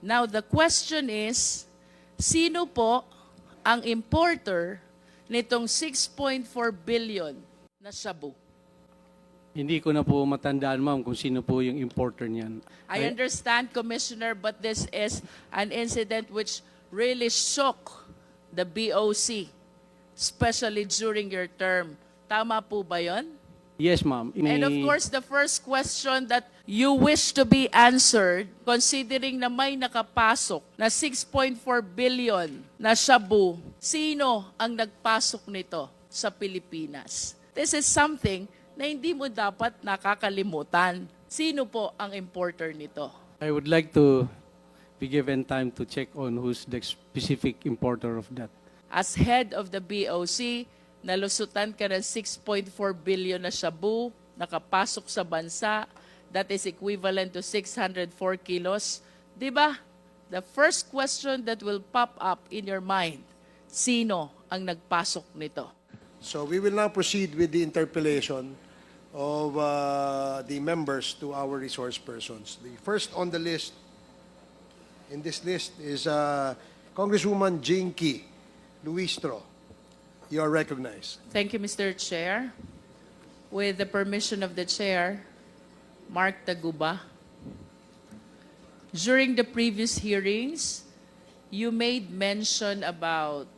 Now, the question is, sino po ang importer nitong 6.4 billion na shabu? Hindi ko na po matandaan, ma'am, kung sino po yung importer niyan. I understand, Commissioner, but this is an incident which really shook the BOC, especially during your term. Tama po ba yon? Yes, ma'am. And of course, the first question that you wish to be answered, considering na may nakapasok na 6.4 billion na shabu, sino ang nagpasok nito sa Pilipinas? This is something na hindi mo dapat nakakalimutan. Sino po ang importer nito? I would like to be given time to check on who's the specific importer of that. As head of the BOC, nalusutan ka ng 6.4 billion na shabu, nakapasok sa bansa, that is equivalent to 604 kilos. Diba? The first question that will pop up in your mind, sino ang nagpasok nito? So we will now proceed with the interpellation of the members to our resource persons. The first on the list, in this list, is Congresswoman JINKY LUISTRO. You are recognized. Thank you, Mr. Chair. With the permission of the Chair, Mark Taguba. During the previous hearings, you made mention about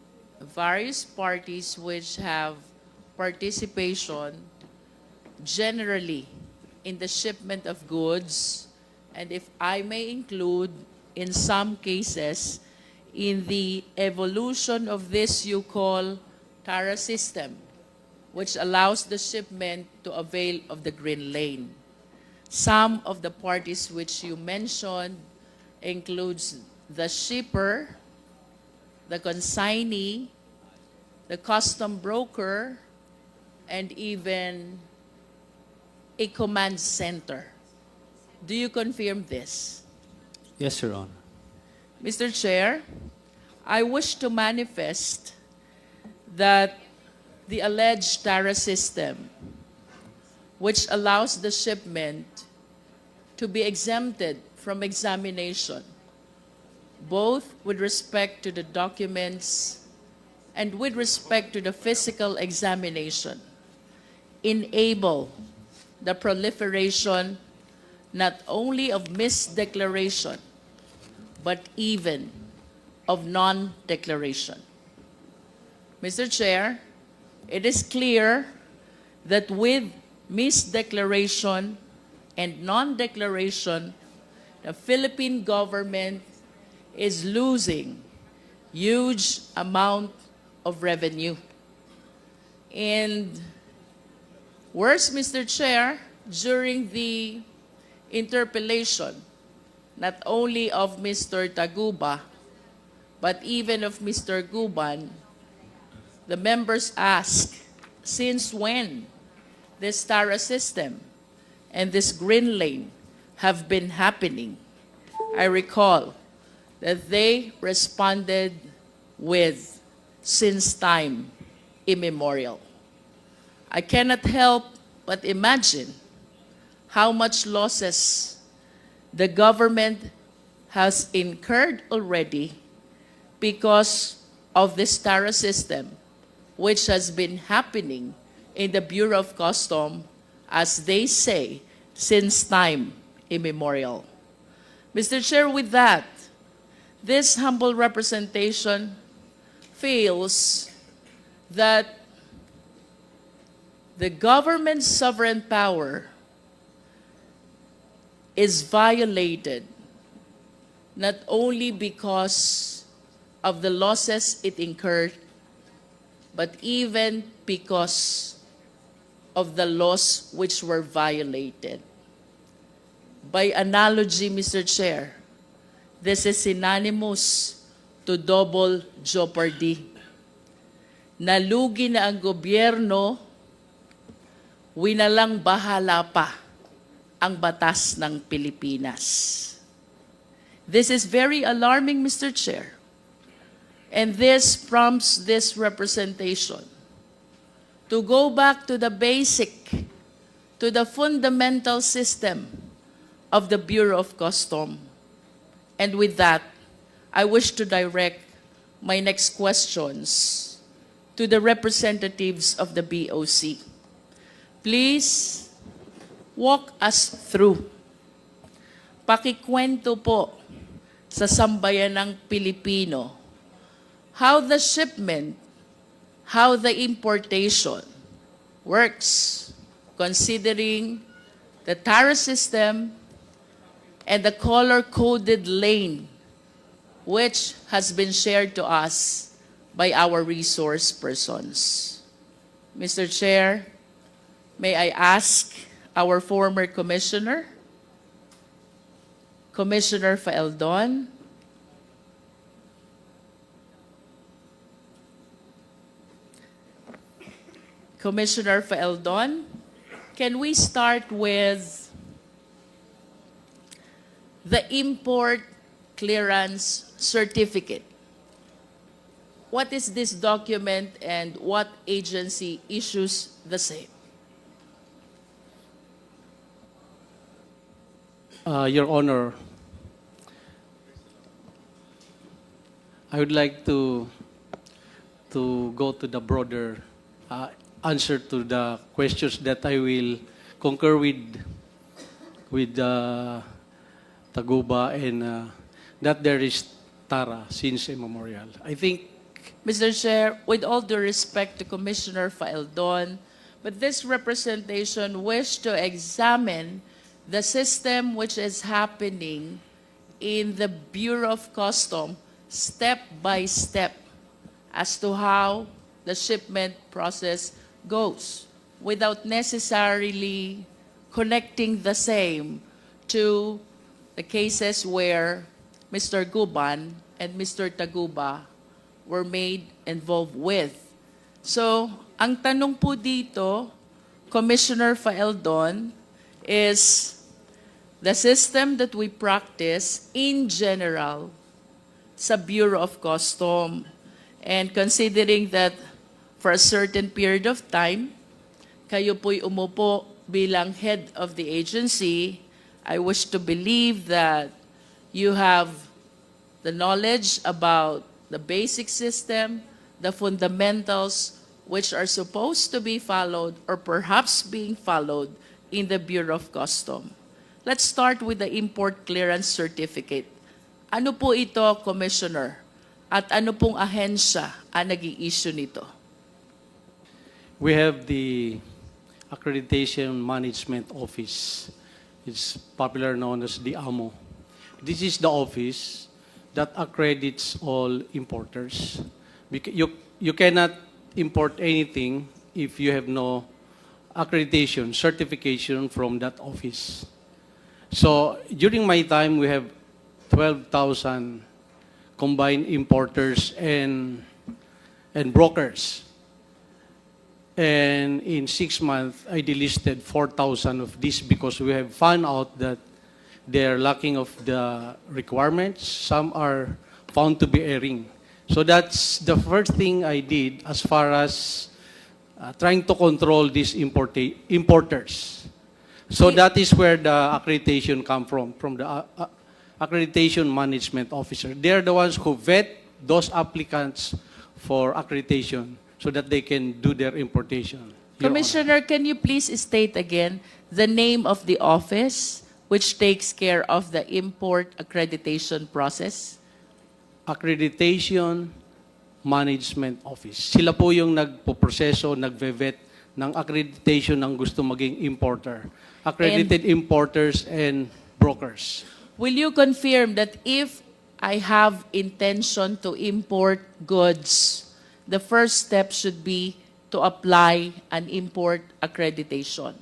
various parties which have participation generally in the shipment of goods, and if I may include, in some cases, in the evolution of this you call TARA system, which allows the shipment to avail of the green lane. Some of the parties which you mentioned includes the shipper, the consignee, the custom broker, and even a command center. Do you confirm this? Yes, Your Honor. Mr. Chair, I wish to manifest that the alleged TARA system, which allows the shipment to be exempted from examination, both with respect to the documents and with respect to the physical examination, enable the proliferation not only of misdeclaration, but even of non-declaration. Mr. Chair, it is clear that with misdeclaration and non-declaration, the Philippine government is losing huge amount of revenue. And worse, Mr. Chair, during the interpellation, not only of Mr. Taguba, but even of Mr. Guban, the members ask, since when this TARA system and this green lane have been happening? I recall that they responded with, since time immemorial. I cannot help but imagine how much losses the government has incurred already because of this TARA system, which has been happening in the Bureau of Customs, as they say, since time immemorial. Mr. Chair, with that, this humble representation feels that the government's sovereign power is violated not only because of the losses it incurred, but even because of the laws which were violated. By analogy, Mr. Chair, this is synonymous to double jeopardy. Nalugi na ang gobyerno, winalang bahala pa ang batas ng Pilipinas. This is very alarming, Mr. Chair. And this prompts this representation to go back to the basic, to the fundamental system of the Bureau of Customs, And with that, I wish to direct my next questions to the representatives of the BOC. Please walk us through. Pakikwento po sa sambayanang Pilipino how the shipment, how the importation works, considering the tariff system and the color-coded lane which has been shared to us by our resource persons. Mr. Chair, may I ask our former commissioner, Commissioner Faeldon, Commissioner Faeldon, can we start with the import clearance certificate? What is this document and what agency issues the same? Your Honor, I would like to go to the broader answer to the questions that I will concur with Taguba and that there is Tara since immemorial. I think, Mr. Chair, with all due respect to Commissioner Faeldon, but this representation wished to examine the system which is happening in the Bureau of Customs step by step as to how the shipment process goes without necessarily connecting the same to the cases where Mr. Guban and Mr. Taguba were made involved with. So, ang tanong po dito, Commissioner Faeldon, is the system that we practice in general sa Bureau of Customs. And considering that for a certain period of time, kayo po'y umupo bilang head of the agency, I wish to believe that you have the knowledge about the basic system, the fundamentals which are supposed to be followed or perhaps being followed in the Bureau of Customs. Let's start with the import clearance certificate. Ano po ito, Commissioner? At ano pong ahensya ang nag-i-issue nito? we have the Accreditation Management Office. It's popular known as the AMO. This is the office that accredits all importers. You cannot import anything if you have no accreditation, certification from that office. So during my time, we have 12,000 combined importers and brokers. And in 6 months, I delisted 4,000 of this because we have found out that they're lacking of the requirements. Some are found to be erring. So that's the first thing I did as far as trying to control these importers. So that is where the accreditation come from the Accreditation Management Officer. They're the ones who vet those applicants for accreditation so that they can do their importation. Your Commissioner, can you please state again the name of the office which takes care of the import accreditation process? Accreditation Management Office. Sila po yung nagpo-proseso, nagve-vet ng accreditation ng gusto maging importer. Accredited importers and brokers. Will you confirm that if I have intention to import goods, the first step should be to apply an import accreditation?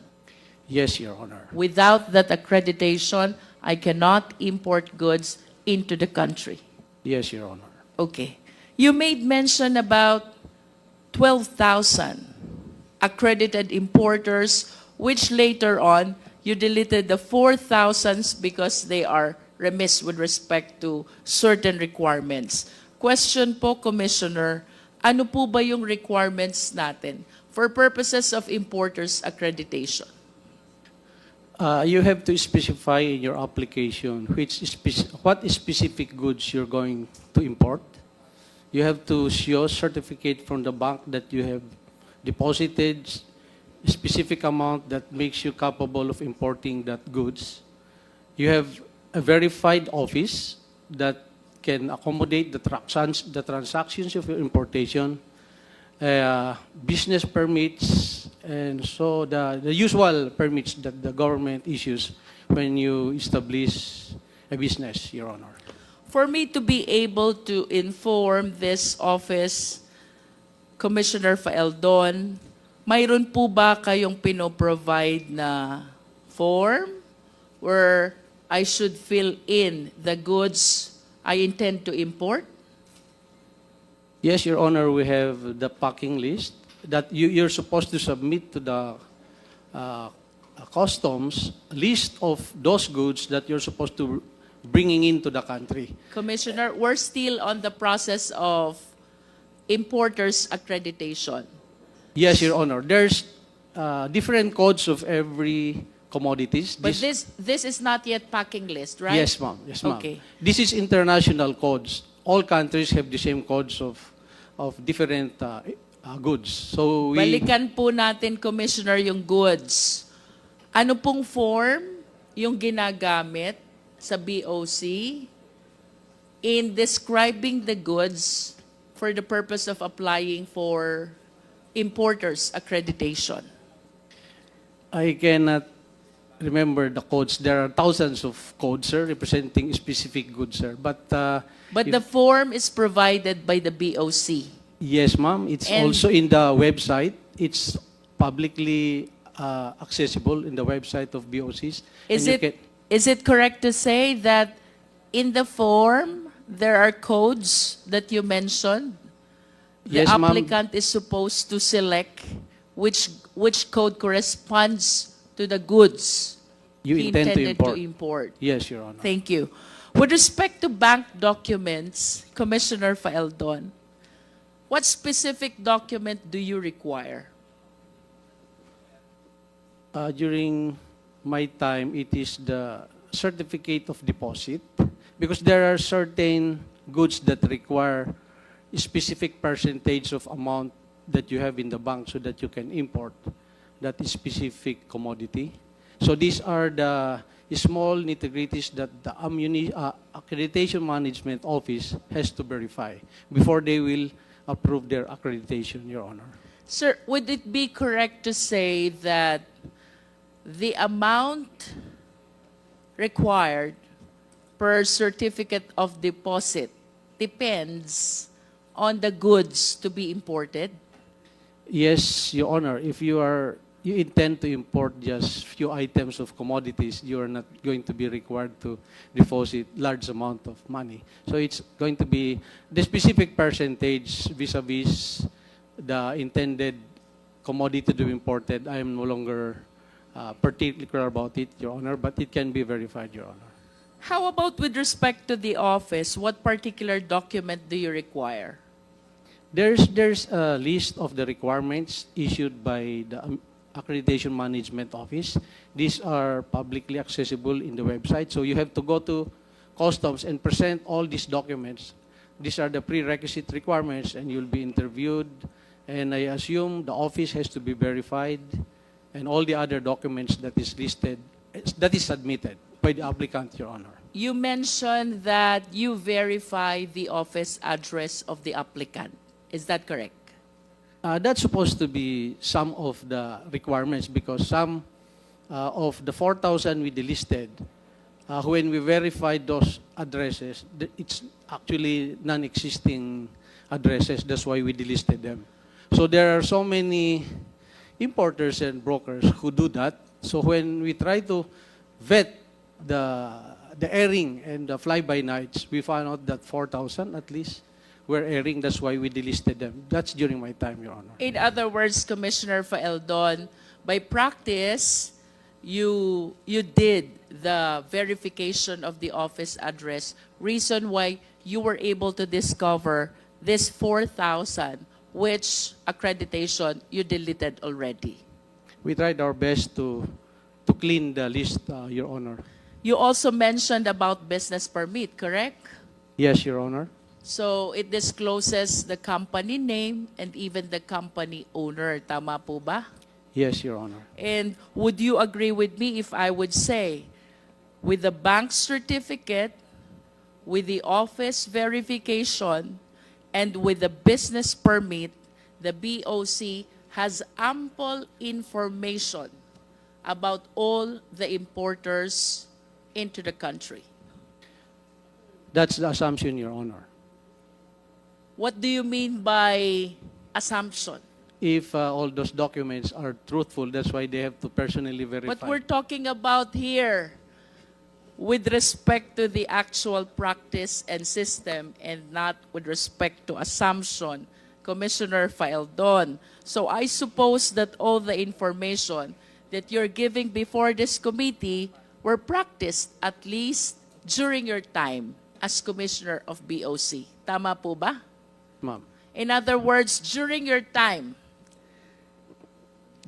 Yes, Your Honor. Without that accreditation, I cannot import goods into the country. Yes, Your Honor. Okay. You made mention about 12,000 accredited importers, which later on you deleted the 4,000s because they are remiss with respect to certain requirements. Question po, Commissioner, ano po ba yung requirements natin for purposes of importers accreditation? You have to specify in your application what specific goods you're going to import. You have to show certificate from the bank that you have deposited a specific amount that makes you capable of importing that goods. You have a verified office that can accommodate the transactions of your importation, business permits, and so the usual permits that the government issues when you establish a business, Your Honor. For me to be able to inform this office, Commissioner Faeldon, mayroon po ba kayong pinoprovide na form where I should fill in the goods I intend to import? Yes, Your Honor, we have the packing list that you're supposed to submit to the customs list of those goods that you're supposed to bringing into the country. Commissioner, we're still on the process of importers accreditation. Yes, Your Honor. There's different codes of every commodities. But this is not yet packing list, right? Yes, ma'am. Yes, ma'am. Okay. This is international codes. All countries have the same codes of different goods. So we Balikan po natin, Commissioner, yung goods. Ano pong form yung ginagamit sa BOC in describing the goods for the purpose of applying for importers accreditation? I cannot remember the codes. There are thousands of codes, sir, representing specific goods, sir. But But the form is provided by the BOC. yes, ma'am. It's And- also in the website. It's publicly accessible in the website of BOCs. Is And you is it correct to say that in the form there are codes that you mentioned? The Yes, ma'am. applicant is supposed to select which code corresponds to the goods You he intend to intended import. Yes, Your Honor. Thank you. With respect to bank documents, Commissioner Faeldon, what specific document do you require? During my time, it is the certificate of deposit because there are certain goods that require a specific percentage of amount that you have in the bank so that you can import that specific commodity. So these are the small nitty-gritties that the accreditation management office has to verify before they will approve their accreditation, Your Honor. Sir, would it be correct to say that the amount required per certificate of deposit depends on the goods to be imported? Yes, Your Honor. If you intend to import just few items of commodities, you are not going to be required to deposit large amount of money. So it's going to be the specific percentage vis-a-vis the intended commodity to be imported. I am no longer particular about it, Your Honor, but it can be verified, Your Honor. How about with respect to the office? What particular document do you require? There's a list of the requirements issued by the Accreditation Management Office. These are publicly accessible in the website. So you have to go to customs and present all these documents. These are the prerequisite requirements and you'll be interviewed. And I assume the office has to be verified and all the other documents that is listed, that is submitted by the applicant, Your Honor. You mentioned that you verify the office address of the applicant. Is that correct? That's supposed to be some of the requirements because some of the 4,000 we delisted, when we verified those addresses, it's actually non-existing addresses. That's why we delisted them. So there are so many importers and brokers who do that. So when we try to vet the airing and the fly-by-nights, we found out that 4,000 at least were airing. That's why we delisted them. That's during my time, Your Honor. In other words, Commissioner Faeldon, by practice, you did the verification of the office address. Reason why you were able to discover this 4,000, which accreditation you deleted already. We tried our best to clean the list, Your Honor. You also mentioned about business permit, correct? Yes, Your Honor. So it discloses the company name and even the company owner. Tama po ba? Yes, Your Honor. And would you agree with me if I would say, with the bank certificate, with the office verification, and with the business permit, the BOC has ample information about all the importers into the country? That's the assumption, Your Honor. What do you mean by assumption? If all those documents are truthful, that's why they have to personally verify. What we're talking about here, with respect to the actual practice and system and not with respect to assumption, Commissioner Faeldon. So I suppose that all the information that you're giving before this committee were practiced at least during your time as Commissioner of BOC. Tama po ba? Ma'am. In other words, during your time,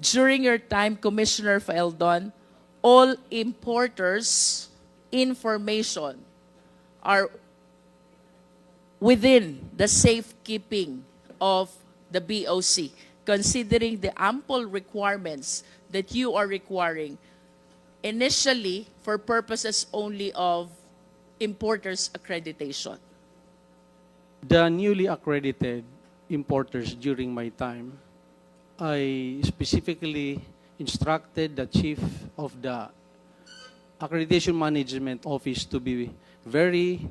Commissioner Faeldon, all importers' information are within the safekeeping of the BOC, considering the ample requirements that you are requiring initially for purposes only of importers' accreditation. The newly accredited importers during my time, I specifically instructed the chief of the Accreditation Management Office to be very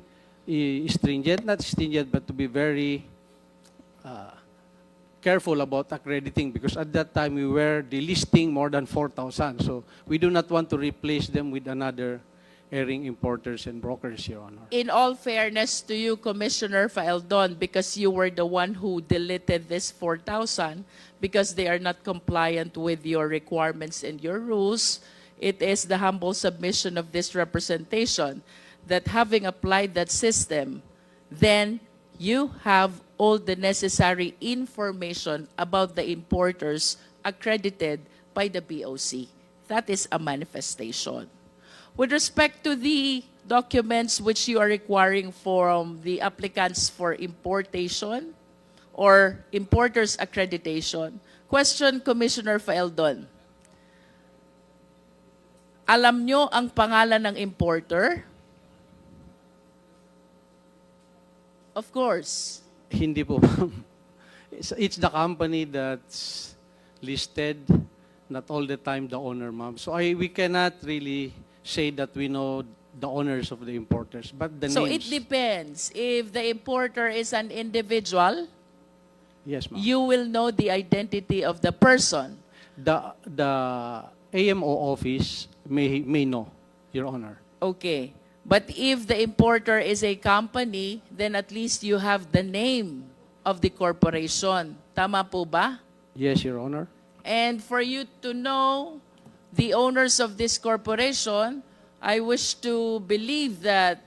stringent, not stringent, but to be very careful about accrediting, because at that time we were delisting more than 4,000. So we do not want to replace them with another erring importers and brokers, Your Honor. In all fairness to you, Commissioner Faeldon, because you were the one who deleted this 4,000 because they are not compliant with your requirements and your rules, it is the humble submission of this representation that having applied that system, then you have all the necessary information about the importers accredited by the BOC. That is a manifestation. With respect to the documents which you are requiring from the applicants for importation or importers accreditation, question Commissioner Faeldon. Alam nyo ang pangalan ng importer? Of course. Hindi po. It's the company that's listed, not all the time the owner, ma'am. So we cannot really say that we know the owners of the importers, but the So names. it depends. If the importer is an individual, Yes, ma'am. you will know the identity of the person. The AMO office may know, Your Honor. Okay. But if the importer is a company, then at least you have the name of the corporation. Tama po ba? Yes, Your Honor. And for you to know the owners of this corporation, I wish to believe that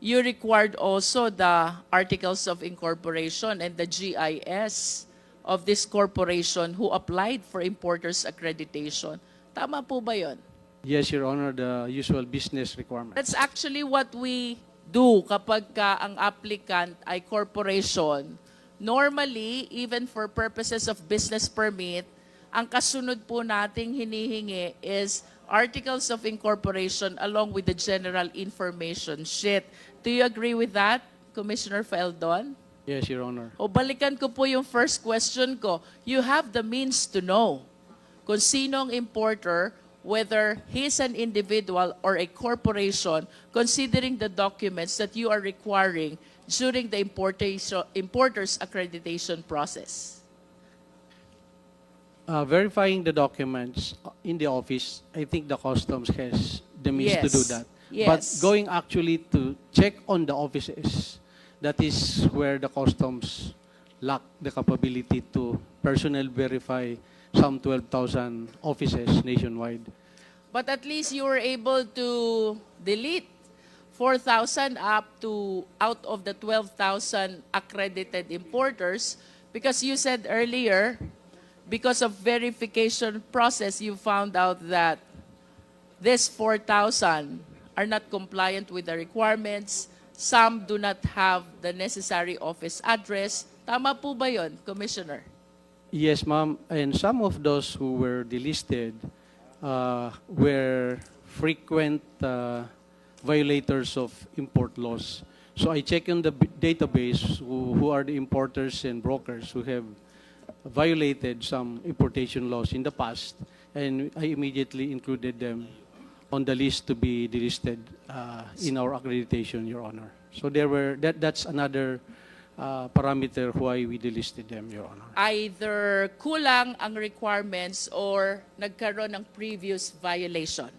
you required also the articles of incorporation and the GIS of this corporation who applied for importers accreditation. Tama po ba yun? Yes, Your Honor, the usual business requirement. That's actually what we do kapag ka ang applicant ay corporation. Normally, even for purposes of business permit, ang kasunod po nating hinihingi is articles of incorporation along with the general information sheet. Do you agree with that, Commissioner Faeldon? Yes, Your Honor. O balikan ko po yung first question ko. You have the means to know kung sinong importer, whether he's an individual or a corporation, considering the documents that you are requiring during the importer's accreditation process. Verifying the documents in the office, I think the customs has the means to do that. Yes. But going actually to check on the offices, that is where the customs lack the capability to personally verify some 12,000 offices nationwide. But at least you were able to delete 4,000 out of the 12,000 accredited importers, because you said earlier, because of verification process, you found out that These 4,000 are not compliant with the requirements. Some do not have the necessary office address. Tama po ba yun, Commissioner? Yes, ma'am. And some of those who were delisted were frequent violators of import laws. So I check in the database who are the importers and brokers who have violated some importation laws in the past, and I immediately included them on the list to be delisted in our accreditation, Your Honor. So that's another parameter why we delisted them, Your Honor. Either kulang ang requirements or nagkaroon ng previous violation.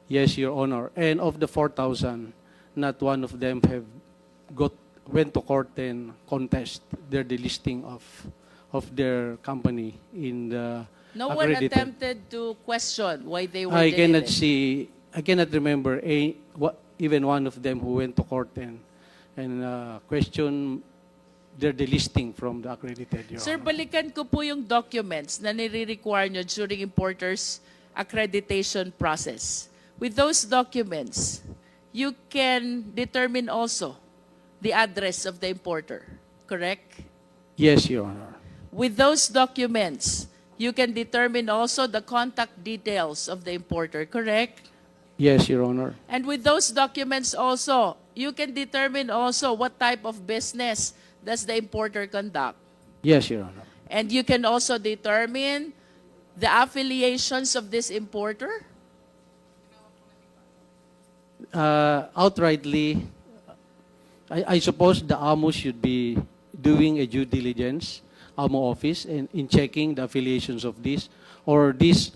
Yes, Your Honor. And of the 4,000, not one of them went to court and contest their delisting of their company in the No one accredited. attempted to question why they were I cannot deleted. I cannot remember even one of them who went to court and question their delisting from the accredited, Your Sir, Honor. balikan ko po yung documents na nire-require nyo during importers accreditation process. With those documents, you can determine also the address of the importer, correct? Yes, Your Honor. With those documents, you can determine also the contact details of the importer, correct? Yes, Your Honor. And with those documents also, you can determine also what type of business does the importer conduct. Yes, Your Honor. And you can also determine the affiliations of this importer. Outrightly, I suppose the AMO should be doing a due diligence, AMO office, in checking the affiliations of this, or this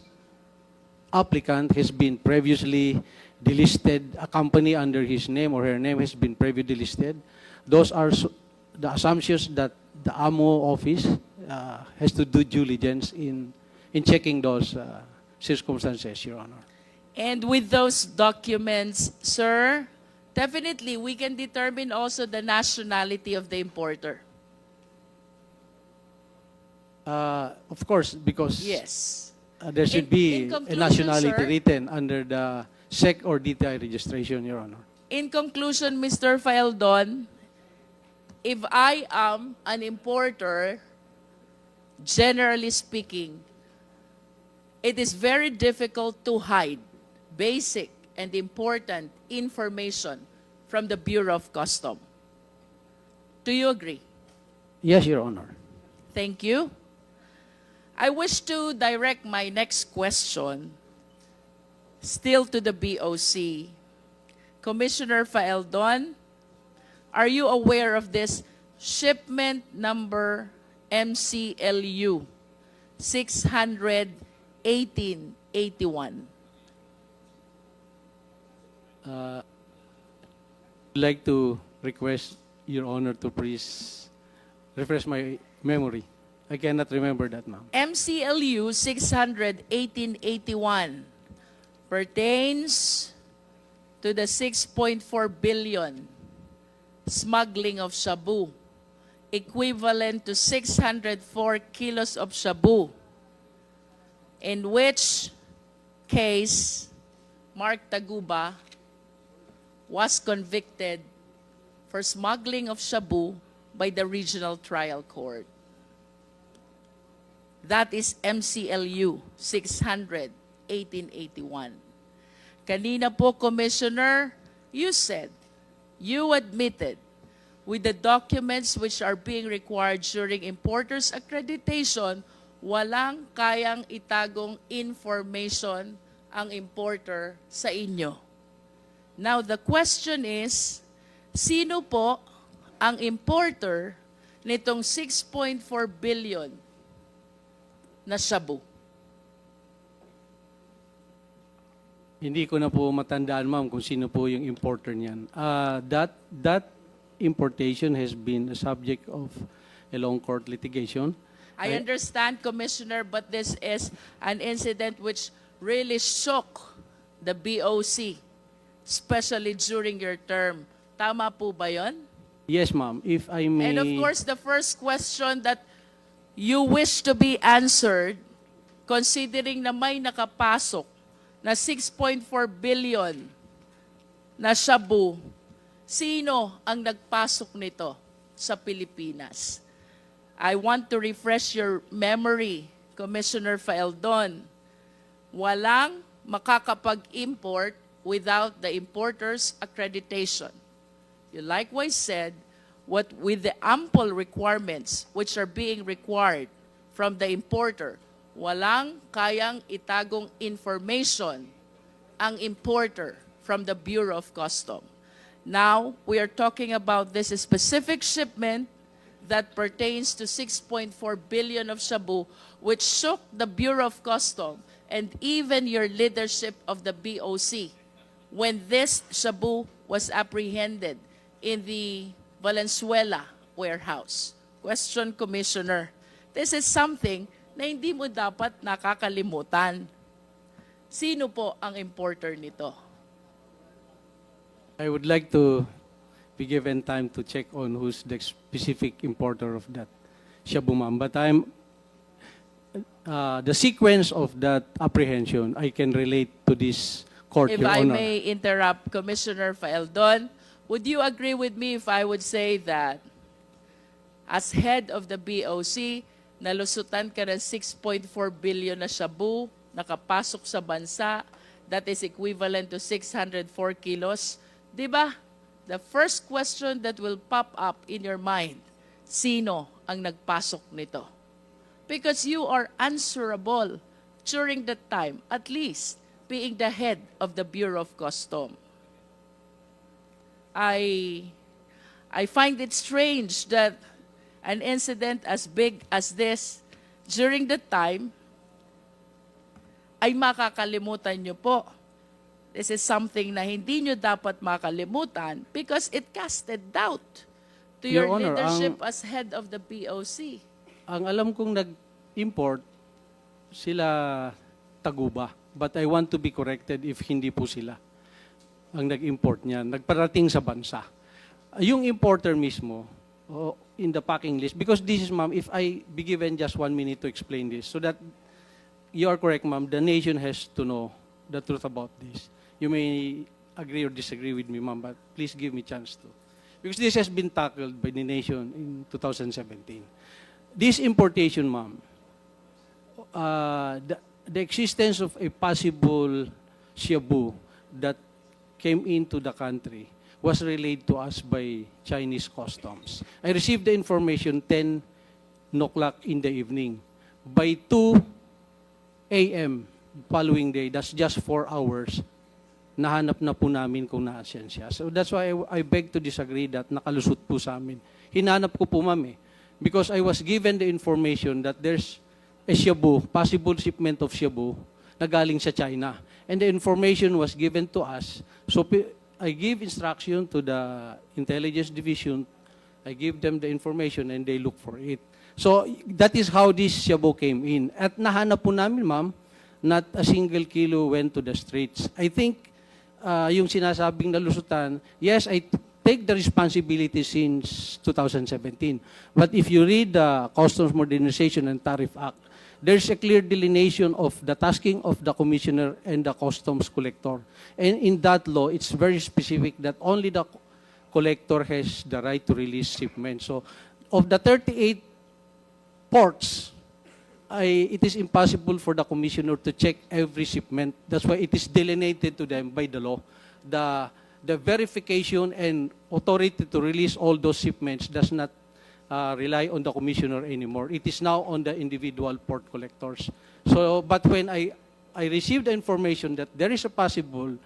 applicant has been previously delisted, a company under his name or her name has been previously delisted. Those are the assumptions that the AMO office has to do due diligence in checking those circumstances, Your Honor. And with those documents, sir, definitely we can determine also the nationality of the importer. Of course, because Yes. there should In be a conclusion, nationality sir, written under the SEC or DTI registration, Your Honor. In conclusion, Mr. Faeldon, if I am an importer, generally speaking, it is very difficult to hide basic and important information from the Bureau of Customs. Do you agree? Yes, Your Honor. Thank you. I wish to direct my next question still to the BOC. Commissioner Faeldon, are you aware of this shipment number MCLU 61881? I'd like to request Your Honor to please refresh my memory. I cannot remember that, ma'am. MCLU 61881 pertains to the 6.4 billion smuggling of shabu, equivalent to 604 kilos of shabu, in which case Mark Taguba was convicted for smuggling of shabu by the regional trial court. That is MCLU 61881. Kanina po, Commissioner, you said, you admitted with the documents which are being required during importers accreditation, walang kayang itagong information ang importer sa inyo. Now, the question is, sino po ang importer nitong 6.4 billion na shabu? Hindi ko na po matandaan, ma'am, kung sino po yung importer niyan. That importation has been a subject of a long court litigation. I understand, Commissioner, but this is an incident which really shook the BOC, especially during your term. Tama po ba yun? Yes, ma'am. If I may... And of course, the first question that you wish to be answered, considering na may nakapasok na 6.4 billion na shabu, sino ang nagpasok nito sa Pilipinas? I want to refresh your memory, Commissioner Faeldon. Walang makakapag-import without the importer's accreditation. You likewise said, what with the ample requirements which are being required from the importer, walang kayang itagong information ang importer from the Bureau of Customs. Now, we are talking about this specific shipment that pertains to 6.4 billion of shabu, which shook the Bureau of Customs and even your leadership of the BOC when this shabu was apprehended in the Valenzuela warehouse. Question, Commissioner. This is something na hindi mo dapat nakakalimutan. Sino po ang importer nito? I would like to be given time to check on who's the specific importer of that shabu, ma'am. But the sequence of that apprehension, I can relate to this court, If Your I Honor. may interrupt, Commissioner Faeldon, would you agree with me if I would say that as head of the BOC, nalusutan ka ng 6.4 billion na shabu, nakapasok sa bansa, that is equivalent to 604 kilos. Diba? The first question that will pop up in your mind, sino ang nagpasok nito? Because you are answerable during that time, at least being the head of the Bureau of Customs. I find it strange that an incident as big as this during the time ay makakalimutan nyo po. This is something na hindi nyo dapat makalimutan because it casted doubt to your Your Honor, leadership as head of the BOC. Ang alam kong nag-import, sila Taguba. But I want to be corrected if hindi po sila ang nag-import niyan. Nagparating sa bansa. Yung importer mismo, in the packing list, because this is, ma'am, if I be given just 1 minute to explain this, so that you are correct, ma'am, the nation has to know the truth about this. You may agree or disagree with me, ma'am, but please give me a chance to. Because this has been tackled by the nation in 2017. This importation, ma'am, the existence of a possible shabu that came into the country was relayed to us by Chinese customs. I received the information 10 o'clock in the evening. By 2 a.m. following day, that's just 4 hours, nahanap na po namin kung naasan siya. So that's why I beg to disagree that nakalusot po sa amin. Hinanap ko po, ma'am, because I was given the information that there's a shabu, possible shipment of shabu, na galing sa China. And the information was given to us. So I give instruction to the intelligence division. I give them the information and they look for it. So that is how this shabu came in. At nahanap po namin, ma'am, not a single kilo went to the streets. I think yung sinasabing nalusutan, yes, I take the responsibility since 2017. But if you read the Customs Modernization and Tariff Act, there's a clear delineation of the tasking of the commissioner and the customs collector. And in that law, it's very specific that only the collector has the right to release shipments. So of the 38 ports, it is impossible for the commissioner to check every shipment. That's why it is delineated to them by the law. The verification and authority to release all those shipments does not rely on the commissioner anymore. It is now on the individual port collectors. So, but when I received the information that there is a possible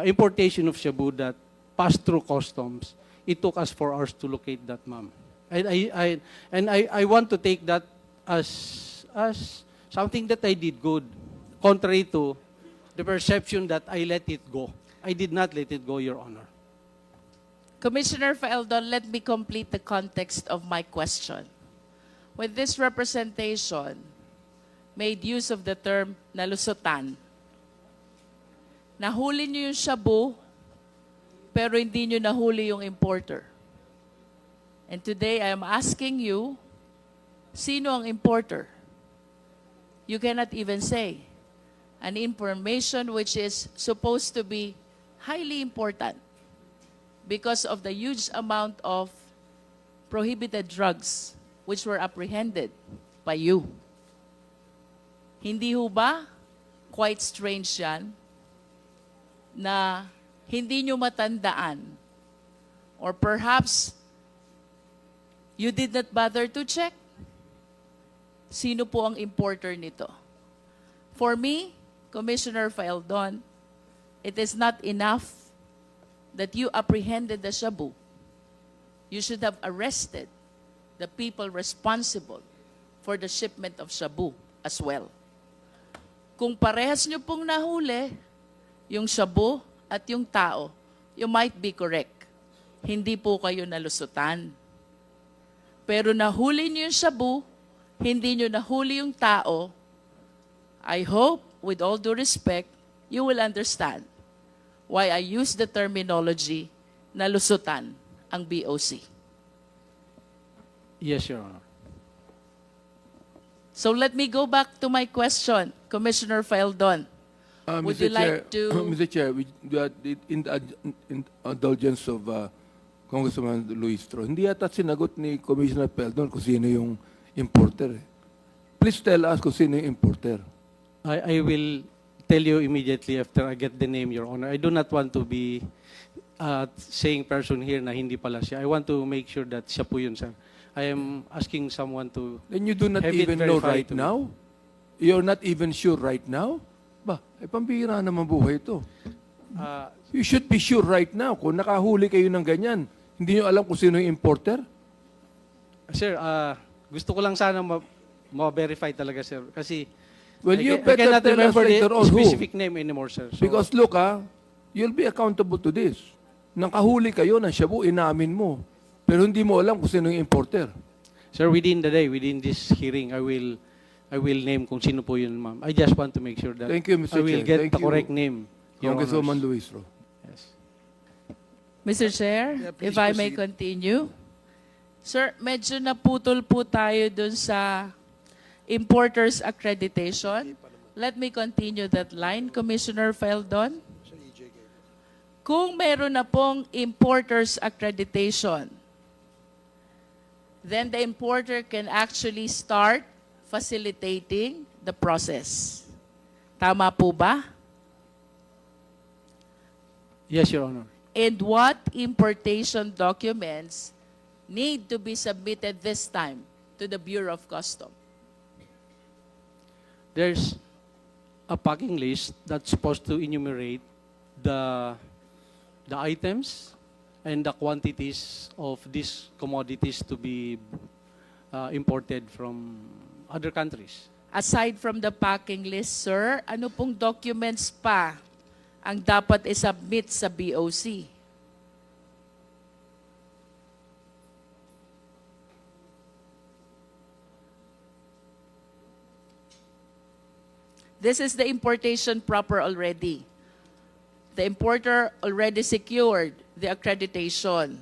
importation of shabu that passed through customs, it took us 4 hours to locate that, ma'am. And I want to take that as something that I did good, contrary to the perception that I let it go. I did not let it go, Your Honor. Commissioner Faeldon, let me complete the context of my question. When this representation made use of the term nalusutan, nahuli niyo yung shabu, pero hindi niyo nahuli yung importer. And today, I am asking you, sino ang importer? You cannot even say. an information which is supposed to be highly important because of the huge amount of prohibited drugs which were apprehended by you. Hindi ho ba quite strange yan na hindi nyo matandaan or perhaps you did not bother to check sino po ang importer nito? For me, Commissioner Faeldon, it is not enough that you apprehended the shabu. You should have arrested the people responsible for the shipment of shabu as well. Kung parehas nyo pong nahuli, yung shabu at yung tao, you might be correct. Hindi po kayo nalusutan. Pero nahuli nyo yung shabu, hindi nyo nahuli yung tao, I hope, with all due respect, you will understand why I use the terminology na lusutan ang BOC. Yes, Your Honor. So let me go back to my question, Commissioner Faeldon. Would you like to... Mr. Chair, in the indulgence of Congressman Luistro, hindi yata sinagot ni Commissioner Faeldon kung sino yung importer. Please tell us kung sino yung importer. I will tell you immediately after I get the name, Your Honor. I do not want to be saying person here na hindi pala siya. I want to make sure that siya po yun, sir. I am asking someone to... Then you do not have it even know verified right to me. now? You're not even sure right now? Ba, ay pambira naman buhay ito. You should be sure right now. Kung nakahuli kayo ng ganyan, hindi nyo alam kung sino yung importer? Sir, gusto ko lang sana ma-verify talaga, sir. Kasi Well, I you cannot better tell us remember later the on who. specific name anymore, sir. So, Because look, you'll be accountable to this. Nang kahuli kayo ng shabu, inamin mo. Pero hindi mo alam kung sino yung importer. sir, within the day, within this hearing, I will name kung sino po yun, ma'am. I just want to make sure that Thank you, Mr. I will Chair. get Thank the you, correct name, Your Congresswoman Honors. Luistro. Yes. Mr. Chair, Yeah, please if I may proceed. continue. Sir, medyo naputol po tayo dun sa importer's accreditation. Let me continue that line, Commissioner Faeldon. Kung meron na pong importer's accreditation, then the importer can actually start facilitating the process. Tama po ba? Yes, Your Honor. And what importation documents need to be submitted this time to the Bureau of Customs? There's a packing list that's supposed to enumerate the items and the quantities of these commodities to be imported from other countries. Aside from the packing list, sir, ano pong documents pa ang dapat isubmit sa BOC? This is the importation proper already. The importer already secured the accreditation.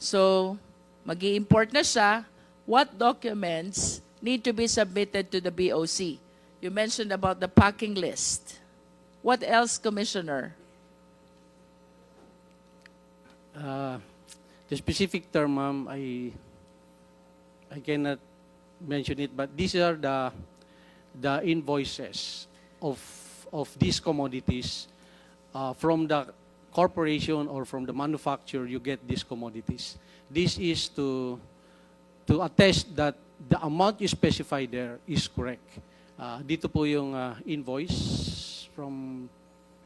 So, mag-i-import na siya. What documents need to be submitted to the BOC? You mentioned about the packing list. What else, Commissioner? The specific term, ma'am, I cannot mention it, but these are the invoices of these commodities from the corporation or from the manufacturer. You get these commodities. This is to attest that the amount you specify there is correct. Dito po yung invoice from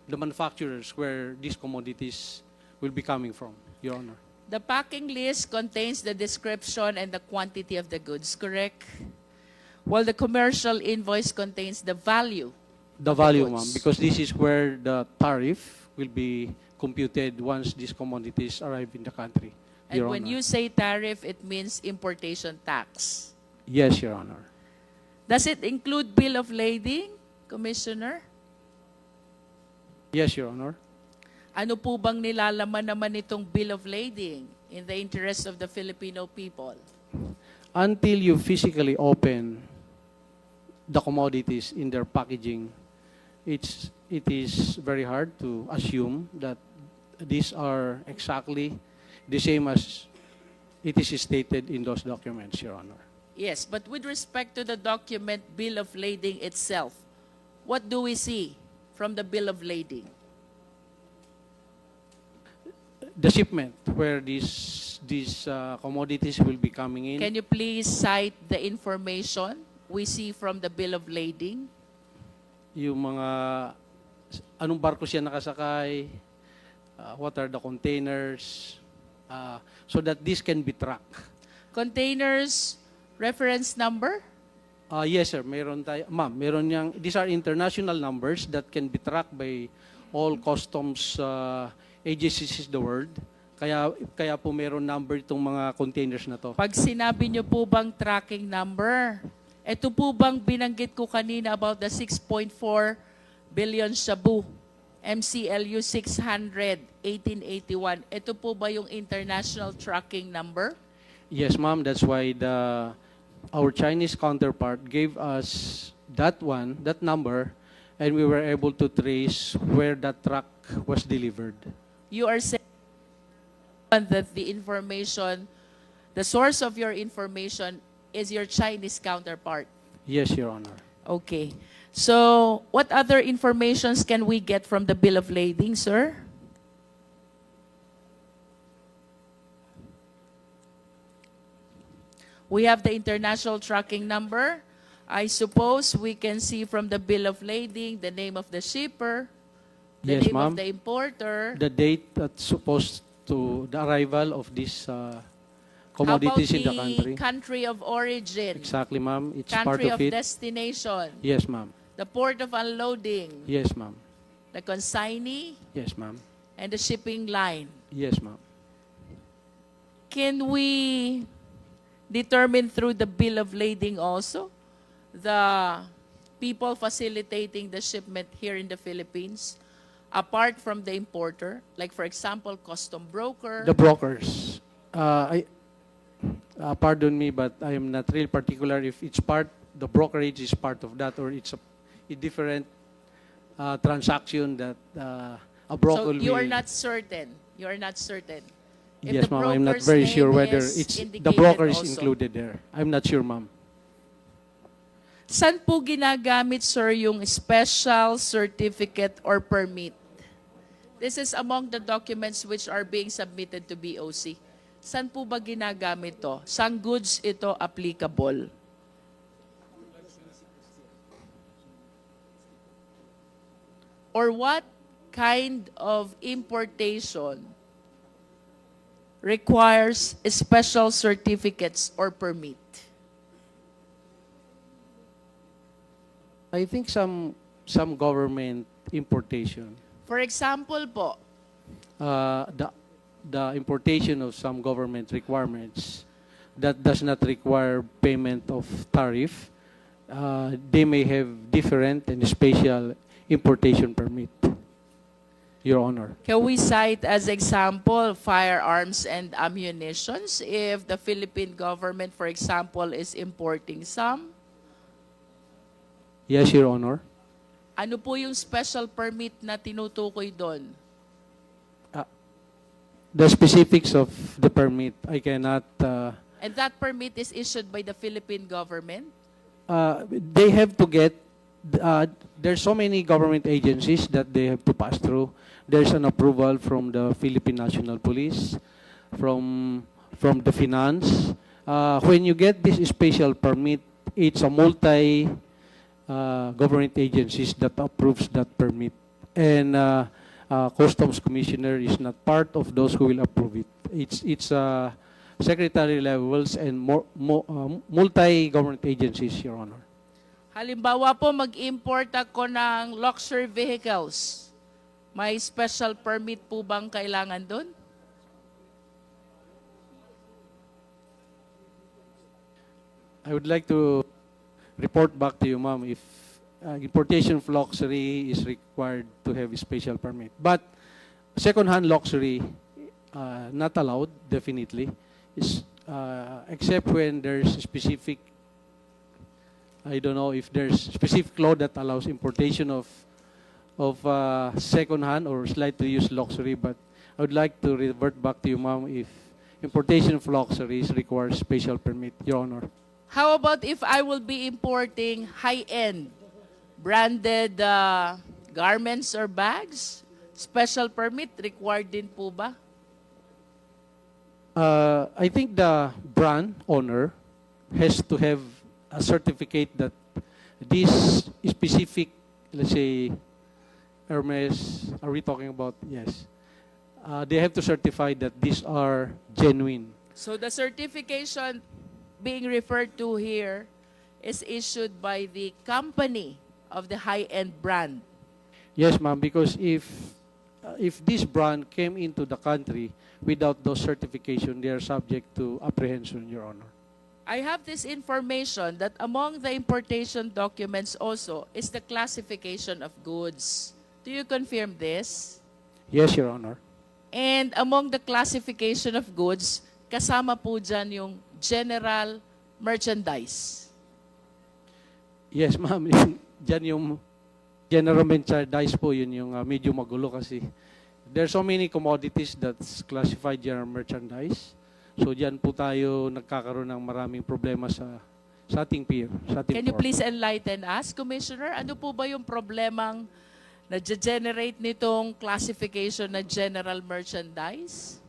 the manufacturers where these commodities will be coming from, Your Honor. The packing list contains the description and the quantity of the goods, correct? While the commercial invoice contains the value. The of the value, goods. ma'am, because this is where the tariff will be computed once these commodities arrive in the country, And Your when Honor. you say tariff, it means importation tax. Yes, Your Honor. Does it include bill of lading, Commissioner? Yes, Your Honor. Ano po bang nilalaman naman itong bill of lading in the interest of the Filipino people? Until you physically open the commodities in their packaging, it is very hard to assume that these are exactly the same as it is stated in those documents, Your Honor. Yes, but with respect to the document bill of lading itself, what do we see from the bill of lading? The shipment where these commodities will be coming in. Can you please cite the information we see from the bill of lading? Yung mga anong barko siya nakasakay, what are the containers, so that this can be tracked. Containers reference number? Yes, sir. Meron tayo. Ma'am, meron niyang, these are international numbers that can be tracked by all customs agencies in the world. Kaya po meron number itong mga containers na to. Pag sinabi niyo po bang tracking number, ito po bang binanggit ko kanina about the 6.4 billion shabu, MCLU 600, 1881, ito po ba yung international tracking number? Yes, ma'am. That's why our Chinese counterpart gave us that number, and we were able to trace where that truck was delivered. You are saying that the information, the source of your information is your Chinese counterpart. Yes, Your Honor. Okay. So, what other informations can we get from the bill of lading, sir? We have the international tracking number. I suppose we can see from the bill of lading the name of the shipper, the Yes, name ma'am. of the importer. The date that's supposed to the arrival of these How about commodities in the country. the country of origin, Exactly, ma'am. It's part country of of it. destination, Yes, ma'am. the port of unloading, Yes, ma'am. the consignee, Yes, ma'am. and the shipping line? Yes, ma'am. Can we determine through the bill of lading also the people facilitating the shipment here in the Philippines, apart from the importer, like for example, custom broker? The brokers. Pardon me, but I am not real particular if it's the brokerage is part of that, or it's a different transaction that a broker So you are will. not certain. You are not certain. If Yes, the ma'am. I'm not broker's very sure name whether is it's the indicated broker is also. included there. I'm not sure, ma'am. Saan po ginagamit, sir, yung special certificate or permit? This is among the documents which are being submitted to BOC. Saan po ba ginagamit to? Saan goods ito applicable? Or what kind of importation requires special certificates or permit? I think some government importation. For example po, The importation of some government requirements that does not require payment of tariff, they may have different and special importation permit, Your Honor. can we cite as example firearms and ammunitions if the Philippine government, for example, is importing some? Yes, Your Honor. Ano po yung special permit na tinutukoy doon? The specifics of the permit, I cannot. And that permit is issued by the Philippine government? They have to get. There's so many government agencies that they have to pass through. There's an approval from the Philippine National Police, from the finance. When you get this special permit, it's a multi government agencies that approves that permit, and Customs Commissioner is not part of those who will approve it. It's secretary levels and multi-government agencies, Your Honor. Halimbawa po, mag-import ako ng luxury vehicles. May special permit po bang kailangan doon? I would like to report back to you, ma'am, if importation of luxury is required to have a special permit. But second-hand luxury, not allowed, definitely, is, except when there's specific, I don't know if there's specific law that allows importation of of second-hand or slightly used luxury, but I would like to revert back to you, ma'am, if importation of luxuries requires special permit, Your Honor. How about if I will be importing high-end branded garments or bags? Special permit required din po ba? I think the brand owner has to have a certificate that this specific, let's say, Hermes, are we talking about? Yes. They have to certify that these are genuine. So the certification being referred to here is issued by the company of the high-end brand. Yes, ma'am, because if this brand came into the country without those certification, they are subject to apprehension, Your Honor. I have this information that among the importation documents also is the classification of goods. Do you confirm this? Yes, Your Honor. And among the classification of goods, kasama po dyan yung general merchandise. Yes, ma'am. Diyan yung general merchandise po, yun yung medyo magulo kasi there are so many commodities that's classified general merchandise. So diyan po tayo nagkakaroon ng maraming problema sa ating peer. Can you please enlighten us, Commissioner? Ano po ba yung problemang na-generate nitong classification na general merchandise?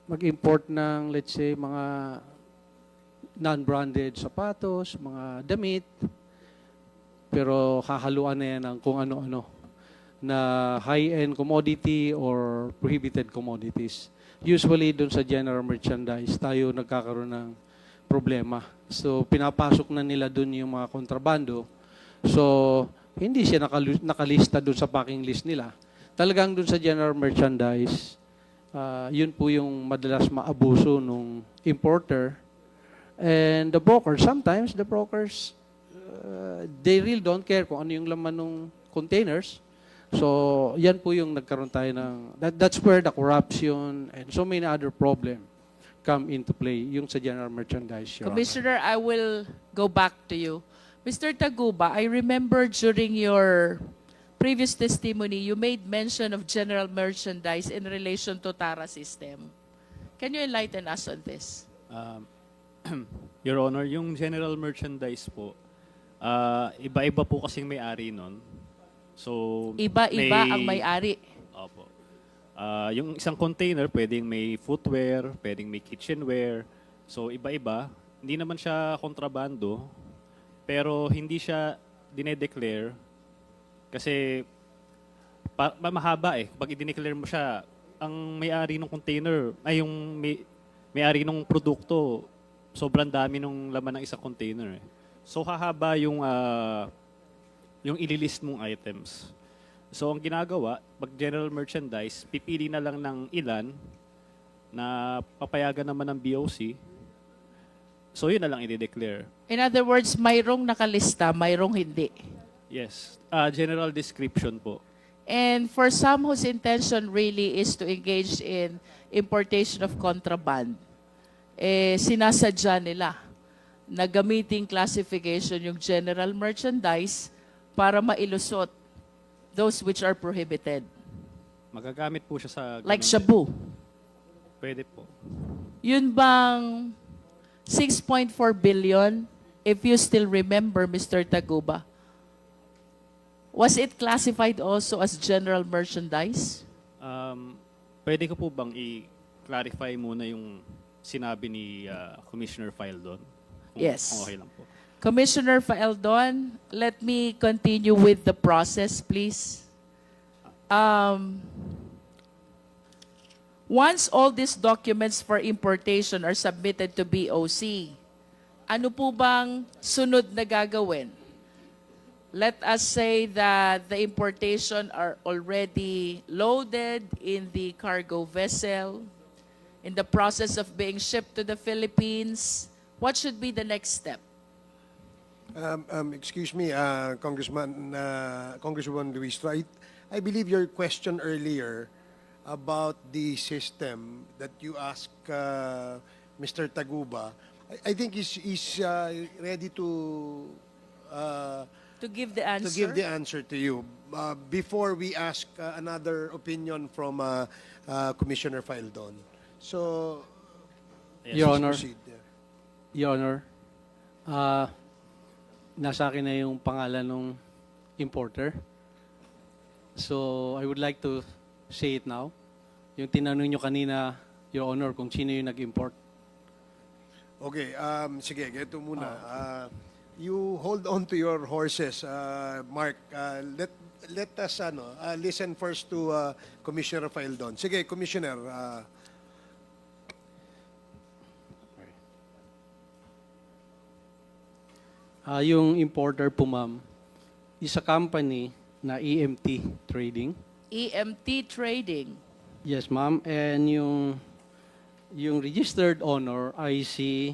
Mag-import ng, let's say, mga non-branded sapatos, mga damit, pero hahaluan na yan ng kung ano-ano na high-end commodity or prohibited commodities. Usually, dun sa general merchandise, tayo nagkakaroon ng problema. So, pinapasok na nila dun yung mga kontrabando. So, hindi siya nakalista dun sa packing list nila. Talagang dun sa general merchandise, yun po yung madalas maabuso nung importer. And the brokers, sometimes the brokers, they really don't care kung ano yung laman ng containers. So, yan po yung nagkaroon tayo ng, that's where the corruption and so many other problems come into play, yung sa general merchandise. Your Commissioner, I will go back to you. Mr. Taguba, I remember during your previous testimony, you made mention of general merchandise in relation to TARA system. Can you enlighten us on this? Your Honor, yung general merchandise po, iba-iba po kasing may-ari nun. So, Iba-iba ang may-ari. Opo. Yung isang container, pwedeng may footwear, pwedeng may kitchenware. So, iba-iba. Hindi naman siya kontrabando, pero hindi siya dinedeclare kasi mahaba eh. Pag i-declare mo siya, ang may-ari ng container, ay yung may-ari ng produkto, sobrang dami nung laman ng isang container eh. So, hahaba yung ililist mong items. So, ang ginagawa, pag general merchandise, pipili na lang ng ilan na papayagan naman ng BOC. So, yun na lang i-declare. In other words, mayroong nakalista, mayroong hindi. Yes. General description po. And for some whose intention really is to engage in importation of contraband, sinasadya nila na gamiting classification yung general merchandise para mailusot those which are prohibited. Magagamit po siya sa... Like ganun shabu. din. Pwede po. Yun bang 6.4 billion, if you still remember, Mr. Taguba, was it classified also as general merchandise? Pwede ko po bang i-clarify muna yung sinabi ni Commissioner Faeldon? Yes. Kung okay lang po. Commissioner Faeldon, let me continue with the process, please. Once all these documents for importation are submitted to BOC, ano po bang sunod na gagawin? Let us say that the importation are already loaded in the cargo vessel, in the process of being shipped to the Philippines. What should be the next step? Excuse me, Congresswoman Luistro, I believe your question earlier about the system that you asked Mr. Taguba, I think is ready to To give the answer? To give the answer to you. Before we ask another opinion from Commissioner Faeldon. So, Your please Honor, proceed. Yeah. Your Honor, nasa akin na yung pangalan ng importer. So, I would like to say it now. Yung tinanong nyo kanina, Your Honor, kung sino yung nag-import. Okay, sige, ganito muna. You hold on to your horses, Mark. Let us listen first to Commissioner Faeldon. Sige, Commissioner. Yung importer po, ma'am, is a company na EMT Trading. EMT Trading. Yes, ma'am. And yung registered owner ay si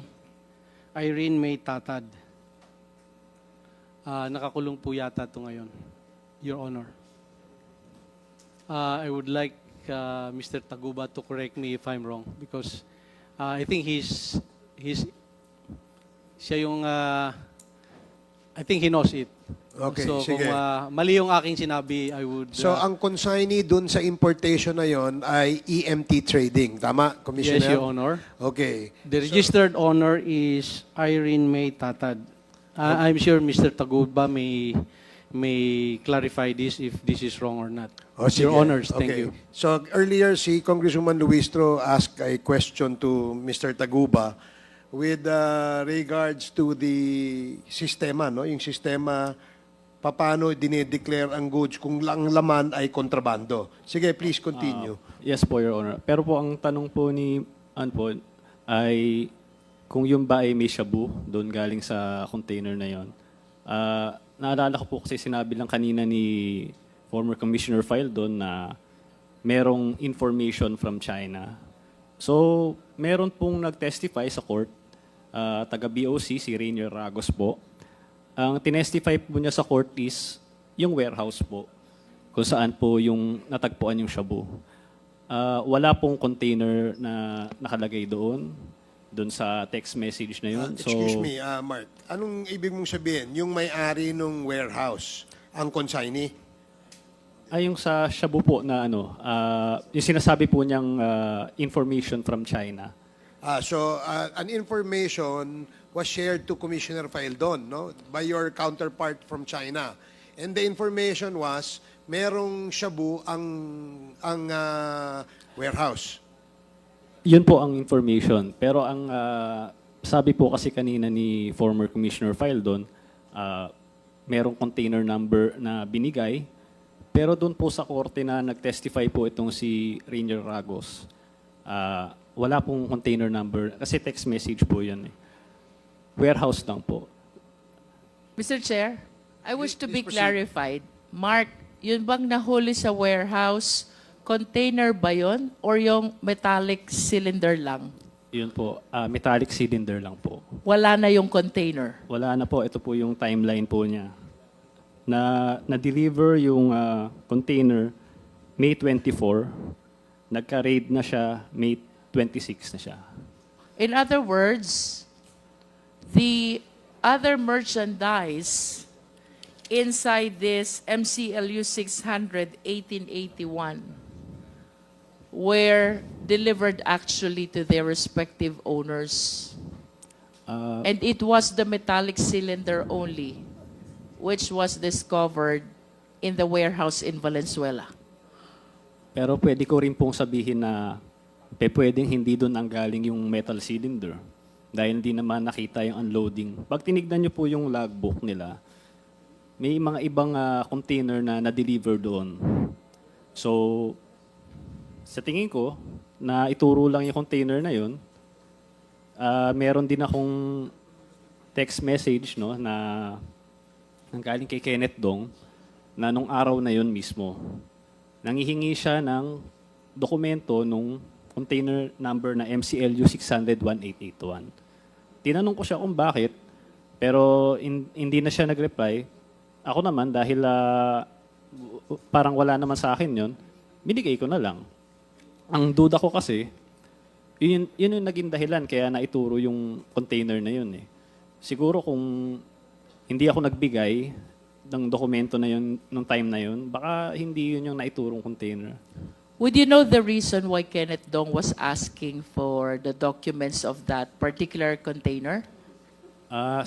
Irene May Tatad. Nakakulong po yata ito ngayon, Your Honor. I would like Mr. Taguba to correct me if I'm wrong because I think siya yung I think he knows it. Okay, so sige. kung mali yung aking sinabi, I would... So, ang consignee dun sa importation na yon ay EMT Trading. Tama, Commissioner? Yes, Your Honor. Okay. The registered owner is Irene May Tatad. I'm sure Mr. Taguba may clarify this if this is wrong or not. Sige. Your Honors, thank Okay. you. So, earlier, si Congresswoman Luistro asked a question to Mr. Taguba with regards to the sistema, no? Yung sistema, paano dinideclare ang goods kung ang laman ay kontrabando. Sige, please continue. Yes po, Your Honor. Pero po ang tanong po ni Anpo ay kung yung ba ay may shabu doon galing sa container na yon. Naalala ko po kasi sinabi lang kanina ni former Commissioner Faeldon na merong information from China. So, meron pong nag-testify sa court, taga-BOC, si Rainier Ragos po. Ang tinestify po niya sa court is yung warehouse po, kung saan po yung natagpuan yung shabu. Wala pong container na nakalagay doon sa text message na yun. Excuse me, Mark. Anong ibig mong sabihin? Yung may-ari ng warehouse, ang consignee? Ay, yung sa shabu po na yung sinasabi po niyang information from China. So, an information was shared to Commissioner Faeldon, no, by your counterpart from China. And the information was, merong shabu ang warehouse. Yun po ang information. Pero ang sabi po kasi kanina ni former Commissioner Faeldon, merong container number na binigay. Pero doon po sa korte na nag-testify po itong si Rainier Ragos, wala pong container number. Kasi text message po yan. Warehouse lang po. Mr. Chair, I wish to be Please proceed. clarified. Mark, yun bang nahuli sa warehouse, container ba yun? Or yung metallic cylinder lang? Yun po, metallic cylinder lang po. Wala na yung container? Wala na po. Ito po yung timeline po niya. Na-deliver yung container May 24. Nagka-raid na siya May 26 na siya. In other words, the other merchandise inside this MCLU 600 1881 were delivered actually to their respective owners. And it was the metallic cylinder only which was discovered in the warehouse in Valenzuela. Pero pwede ko rin pong sabihin na pwedeng hindi doon ang galing yung metal cylinder dahil hindi naman nakita yung unloading. Pag tinignan nyo po yung logbook nila, may mga ibang container na na-deliver doon. So, sa tingin ko, na ituro lang yung container na yun, meron din akong text message no, na galing kay Kenneth Dong na nung araw na yun mismo, nangihingi siya ng dokumento nung container number na MCLU 600-1881. Tinanong ko siya kung bakit, pero hindi na siya nag-reply. Ako naman, dahil parang wala naman sa akin yun, binigay ko na lang. Ang duda ko kasi, yun yung naging dahilan kaya naituro yung container na yun. Siguro kung hindi ako nagbigay, ng dokumento na yun, nung time na yun, baka hindi yun yung naiturong container. Would you know the reason why Kenneth Dong was asking for the documents of that particular container?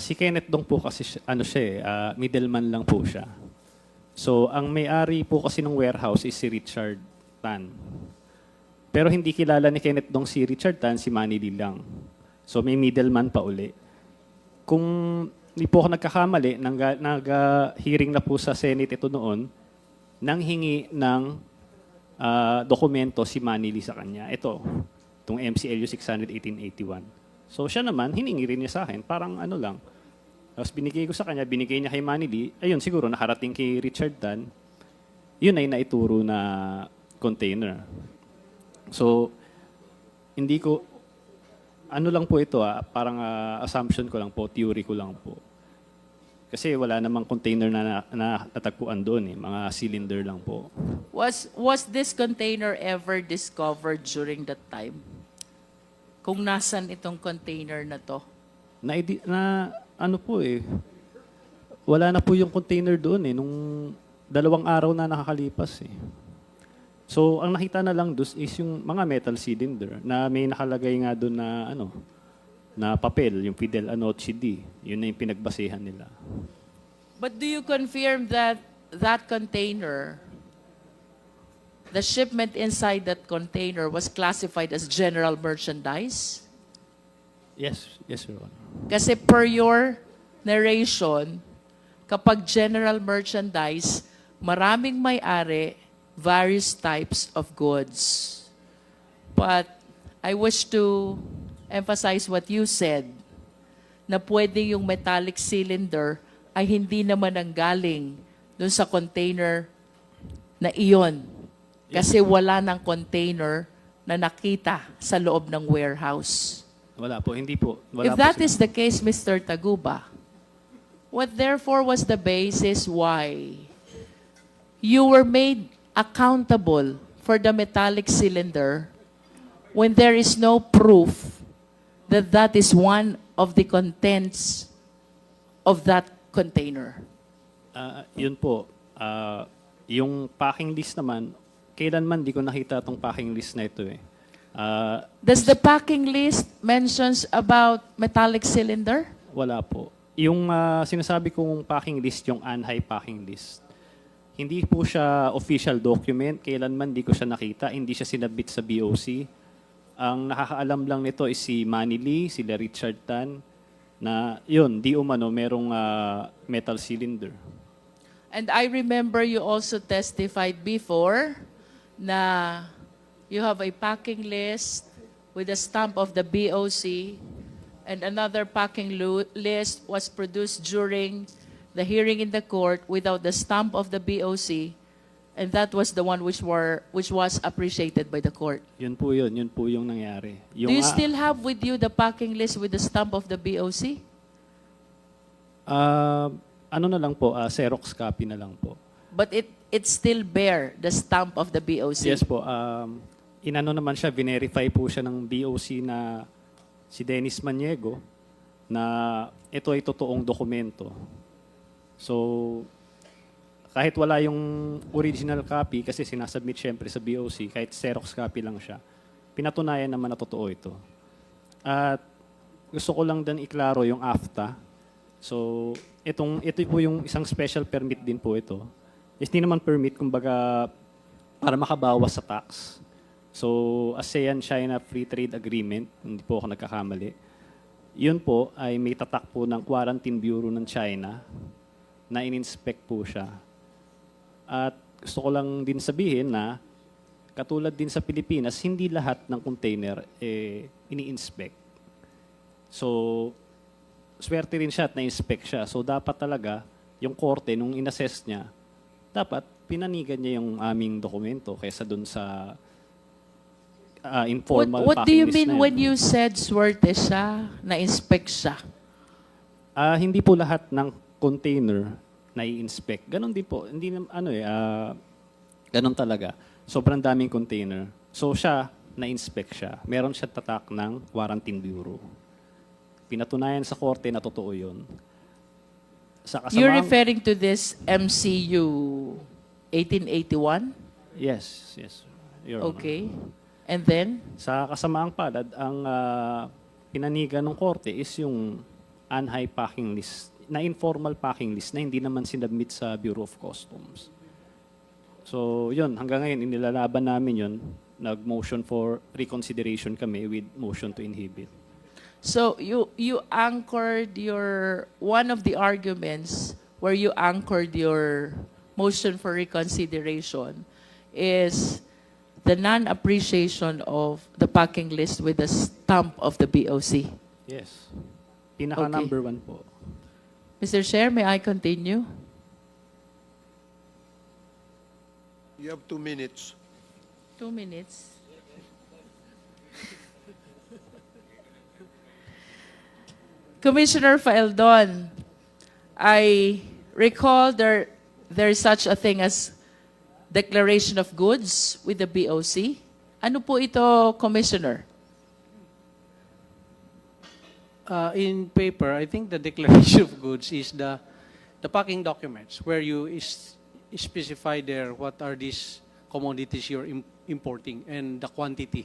Si Kenneth Dong po kasi, middleman lang po siya. So, ang may-ari po kasi ng warehouse is si Richard Tan. Pero hindi kilala ni Kenneth Dong si Richard Tan, si Manny Lee lang. So, may middleman pa uli. Kung hindi po ako nagkakamali, nag-hearing na po sa Senate ito noon, nang hingi ng dokumento si Manny Lee sa kanya. Itong MCLU 618-81. So siya naman, hiningi rin niya sa akin, parang ano lang. Tapos binigay ko sa kanya, binigay niya kay Manny Lee, ayun siguro nakarating kay Richard Tan, yun ay naituro na container. So, hindi ko, ano lang po ito parang assumption ko lang po, theory ko lang po. Kasi wala namang container na natagpuan doon mga cylinder lang po. Was this container ever discovered during that time? Kung nasan itong container na to? Wala na po yung container doon nung 2 araw na nakakalipas So, ang nakita na lang doon is yung mga metal cylinder na may nakalagay nga doon na na papel, yung Fidel Anoche D. Yun na yung pinagbasehan nila. But do you confirm that that container, the shipment inside that container was classified as general merchandise? Yes, Your Honor. Kasi per your narration, kapag general merchandise, maraming may-ari, various types of goods. But I wish to emphasize what you said, na pwede yung metallic cylinder ay hindi naman ang galing dun sa container na iyon. Kasi wala ng container na nakita sa loob ng warehouse. Wala po, hindi po. If that is the case, Mr. Taguba, what therefore was the basis why you were made accountable for the metallic cylinder when there is no proof that that is one of the contents of that container? Yun po. Yung packing list naman, kailanman di ko nakita itong packing list na ito Does the packing list mentions about metallic cylinder? Wala po. Yung sinasabi kong packing list, yung ANHI packing list, hindi po siya official document. Kailanman di ko siya nakita. Hindi siya sinabit sa BOC. Ang nakakaalam lang nito is si Manny Lee, sila Richard Tan, na yun, di umano, merong metal cylinder. And I remember you also testified before na you have a packing list with a stamp of the BOC, and another packing list was produced during the hearing in the court without the stamp of the BOC, and that was the one which was appreciated by the court. Yun po yung nangyari. Do you still have with you the packing list with the stamp of the BOC? Ano na lang po, Xerox copy na lang po. But it still bear the stamp of the BOC? Yes po. Inano naman siya, verify po siya ng BOC na si Dennis Maniego na ito ay totoong dokumento. So, kahit wala yung original copy, kasi sinasubmit syempre sa BOC, kahit Xerox copy lang siya, pinatunayan naman na totoo ito. At gusto ko lang din iklaro yung AFTA. So, ito po yung isang special permit din po ito. Hindi naman permit, kumbaga, para makabawas sa tax. So, ASEAN-China Free Trade Agreement, hindi po ako nagkakamali, yun po ay may tatak po ng Quarantine Bureau ng China na in-inspect po siya. At gusto ko lang din sabihin na katulad din sa Pilipinas, hindi lahat ng container ini-inspect. So, swerte rin siya at na-inspect siya. So, dapat talaga yung korte, nung in-assess niya, dapat pinanigan niya yung aming dokumento kaysa dun sa informal What do you packing list mean na yun. when you said swerte siya, na-inspect siya? Hindi po lahat ng container na i-inspect. Ganon din po. Hindi ganon talaga. Sobrang daming container. So siya, na-inspect siya. Meron siya tatak ng Quarantine Bureau. Pinatunayan sa korte na totoo yun. Sa You're kasamaang... referring to this MCU 1881? Yes, Your Honor. Okay. And then? Sa kasamaang palad, ang pinanigan ng korte is yung unhigh packing list, na informal packing list na hindi naman sinabmit sa Bureau of Customs. So, yun, hanggang ngayon, inilalaban namin yun. Nag-motion for reconsideration kami with motion to inhibit. So you anchored your, one of the arguments where you anchored your motion for reconsideration is the non-appreciation of the packing list with the stamp of the BOC. Yes. Pinaka Okay. number 1 po. Mr. Chair, may I continue? You have 2 minutes. 2 minutes. Commissioner Faeldon, I recall there's such a thing as declaration of goods with the BOC. Ano po ito, Commissioner? In paper, I think the declaration of goods is the packing documents where you specify there what are these commodities you're importing and the quantity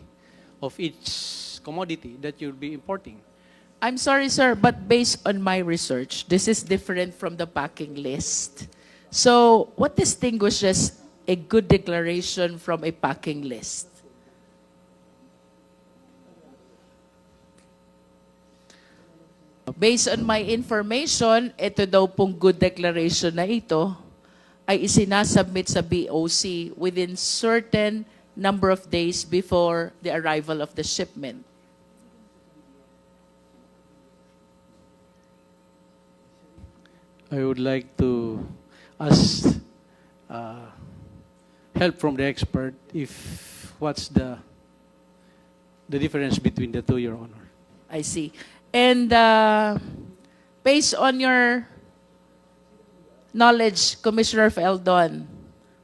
of each commodity that you'll be importing. I'm sorry, sir, but based on my research, this is different from the packing list. So, what distinguishes a good declaration from a packing list? Based on my information, ito daw pong good declaration na ito ay isinasubmit sa BOC within certain number of days before the arrival of the shipment. I would like to ask help from the expert if what's the difference between the two, Your Honor. I see. And based on your knowledge, Commissioner Faeldon,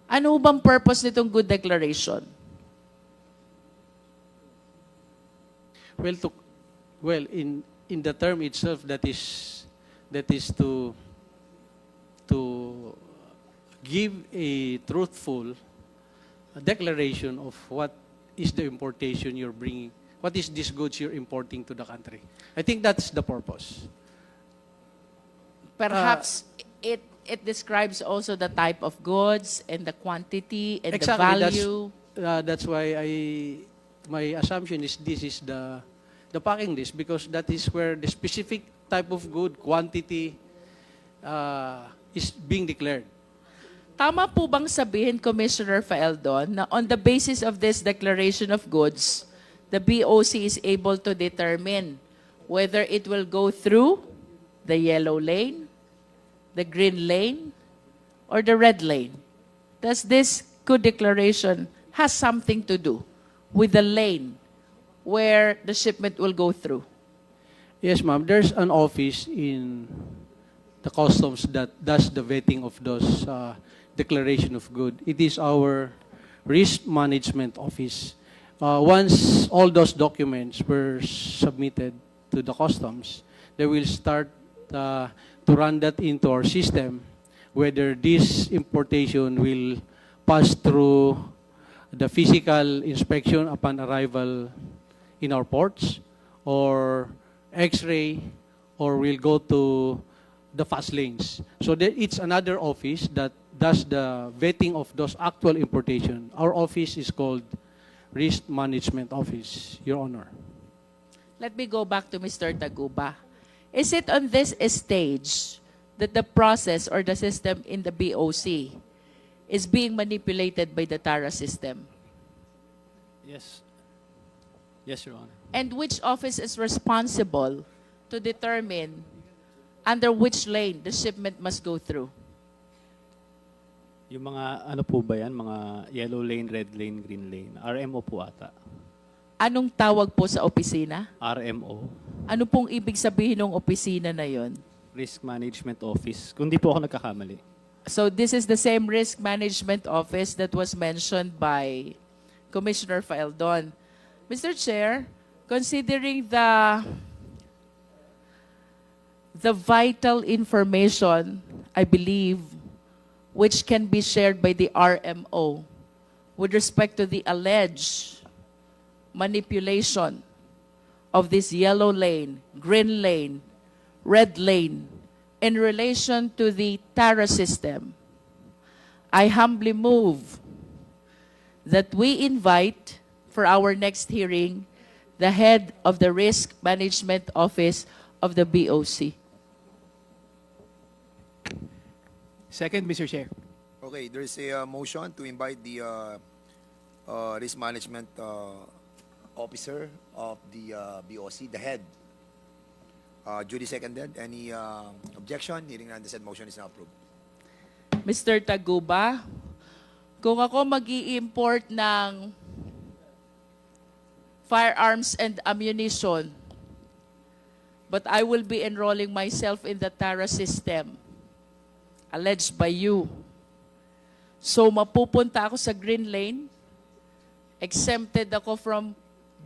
ano bang purpose nitong good declaration? Well, in the term itself, that is to give a truthful declaration of what is the importation you're bringing, what is this goods you're importing to the country. I think that's the purpose. Perhaps it describes also the type of goods and the quantity and Exactly, the value. That's why my assumption is this is the packing list, because that is where the specific type of good quantity is being declared. Tama po bang sabihin, Commissioner Faeldon, na on the basis of this declaration of goods, the BOC is able to determine whether it will go through the yellow lane, the green lane, or the red lane? Does this good declaration has something to do with the lane where the shipment will go through? Yes, ma'am. There's an office in the customs that does the vetting of those declaration of good. It is our risk management office. Once all those documents were submitted to the customs, they will start to run that into our system, whether this importation will pass through the physical inspection upon arrival in our ports, or X-ray, or will go to the fast lanes. So it's another office that does the vetting of those actual importation. Our office is called Risk Management Office, Your Honor. Let me go back to Mr. Taguba. Is it on this stage that the process or the system in the BOC is being manipulated by the TARA system? Yes. Yes, Your Honor. And which office is responsible to determine under which lane the shipment must go through? Yung mga ano po ba yan? Mga yellow lane, red lane, green lane. RMO po ata. Anong tawag po sa opisina? RMO. Ano pong ibig sabihin ng opisina na yon? Risk Management Office. Kung di po ako nagkakamali. So this is the same risk management office that was mentioned by Commissioner Faeldon. Mr. Chair, considering the vital information, I believe, which can be shared by the RMO with respect to the alleged manipulation of this yellow lane, green lane, red lane in relation to the TARA system. I humbly move that we invite for our next hearing the head of the Risk Management Office of the BOC. Second, Mr. Chair. Okay, there is a motion to invite the risk management officer of the BOC, the head. Duly seconded. Any objection? Hearing none, the said motion is now approved. Mr. Taguba, kung ako mag-i-import ng firearms and ammunition, but I will be enrolling myself in the TARA system, alleged by you. So mapupunta ako sa green lane, exempted ako from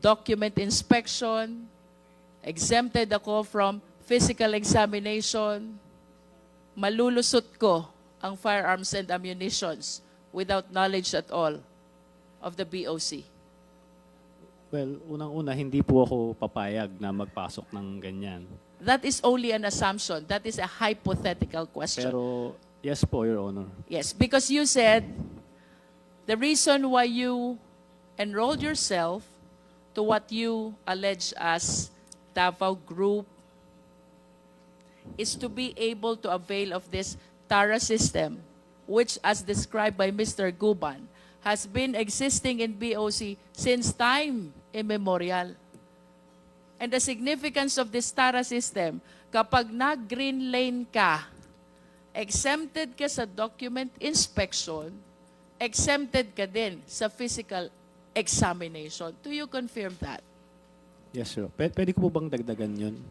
document inspection, exempted ako from physical examination, malulusot ko ang firearms and ammunitions without knowledge at all of the BOC. Well, unang-una, hindi po ako papayag na magpasok ng ganyan. That is only an assumption. That is a hypothetical question. Pero, yes po, Your Honor. Yes, because you said the reason why you enrolled yourself to what you allege as Davao Group is to be able to avail of this TARA system, which, as described by Mr. Guban, has been existing in BOC since time immemorial. And the significance of this TARA system, kapag nag-green lane ka, exempted ka sa document inspection, exempted ka din sa physical examination. Do you confirm that? Yes, sir. Pwede ko po bang dagdagan yun?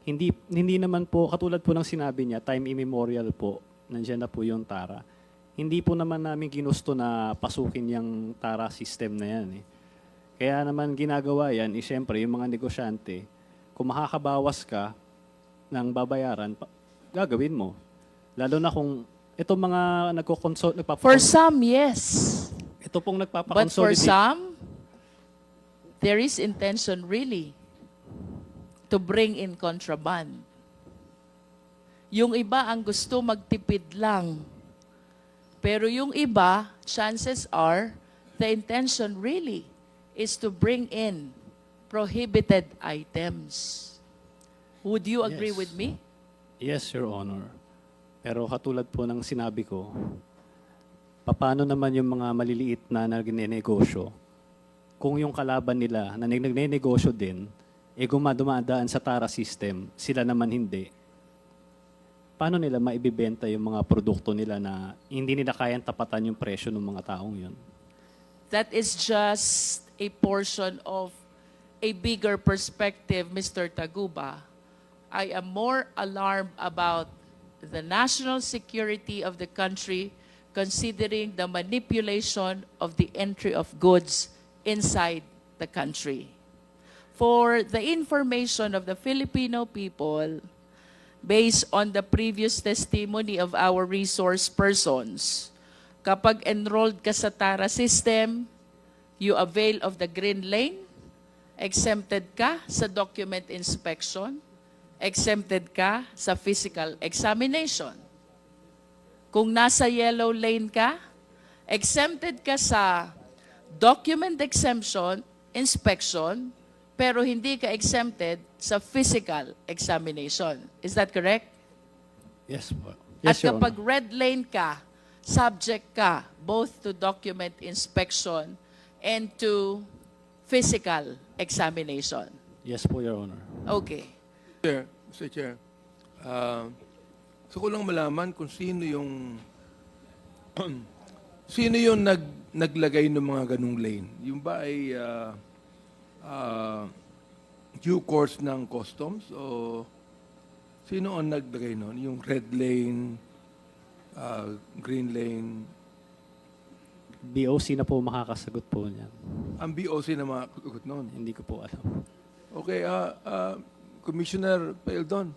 Hindi naman po, katulad po ng sinabi niya, time immemorial po, nandiyan na po yung TARA. Hindi po naman namin ginusto na pasukin yung TARA system na yan. Kaya naman ginagawa yan, siyempre, yung mga negosyante, kung makakabawas ka ng babayaran, gagawin mo. Lalo na kung itong mga For some, yes. ito pong But for nagpapakonsolidate. some, there is intention really to bring in contraband. Yung iba ang gusto magtipid lang. Pero yung iba, chances are, the intention really is to bring in prohibited items. Would you agree Yes. with me? Yes, Your Honor. Pero katulad po ng sinabi ko, paano naman yung mga maliliit na nagnenegosyo kung yung kalaban nila na nagnenegosyo din, dumadaan sa TARA system, sila naman hindi. Paano nila maibibenta yung mga produkto nila na hindi nila kayang tapatan yung presyo ng mga taong yun? That is just a portion of a bigger perspective, Mr. Taguba. I am more alarmed about the national security of the country considering the manipulation of the entry of goods inside the country. For the information of the Filipino people, based on the previous testimony of our resource persons, kapag enrolled ka sa TARA system, you avail of the green lane, exempted ka sa document inspection, exempted ka sa physical examination. Kung nasa yellow lane ka, exempted ka sa document exemption, inspection, pero hindi ka exempted sa physical examination. Is that correct? Yes po. At Yes, Your kapag Honor. red lane ka, subject ka both to document inspection and to physical examination. Yes po, Your Honor. Okay. Mr. Chair, gusto ko lang malaman kung sino yung naglagay ng mga ganung lane. Yung ba ay due course ng customs o sino ang naglagay nun? Yung red lane, green lane, BOC na po makakasagot po niyan. ang BOC na mga kagot nun. Hindi ko po alam. Okay, Commissioner Faeldon,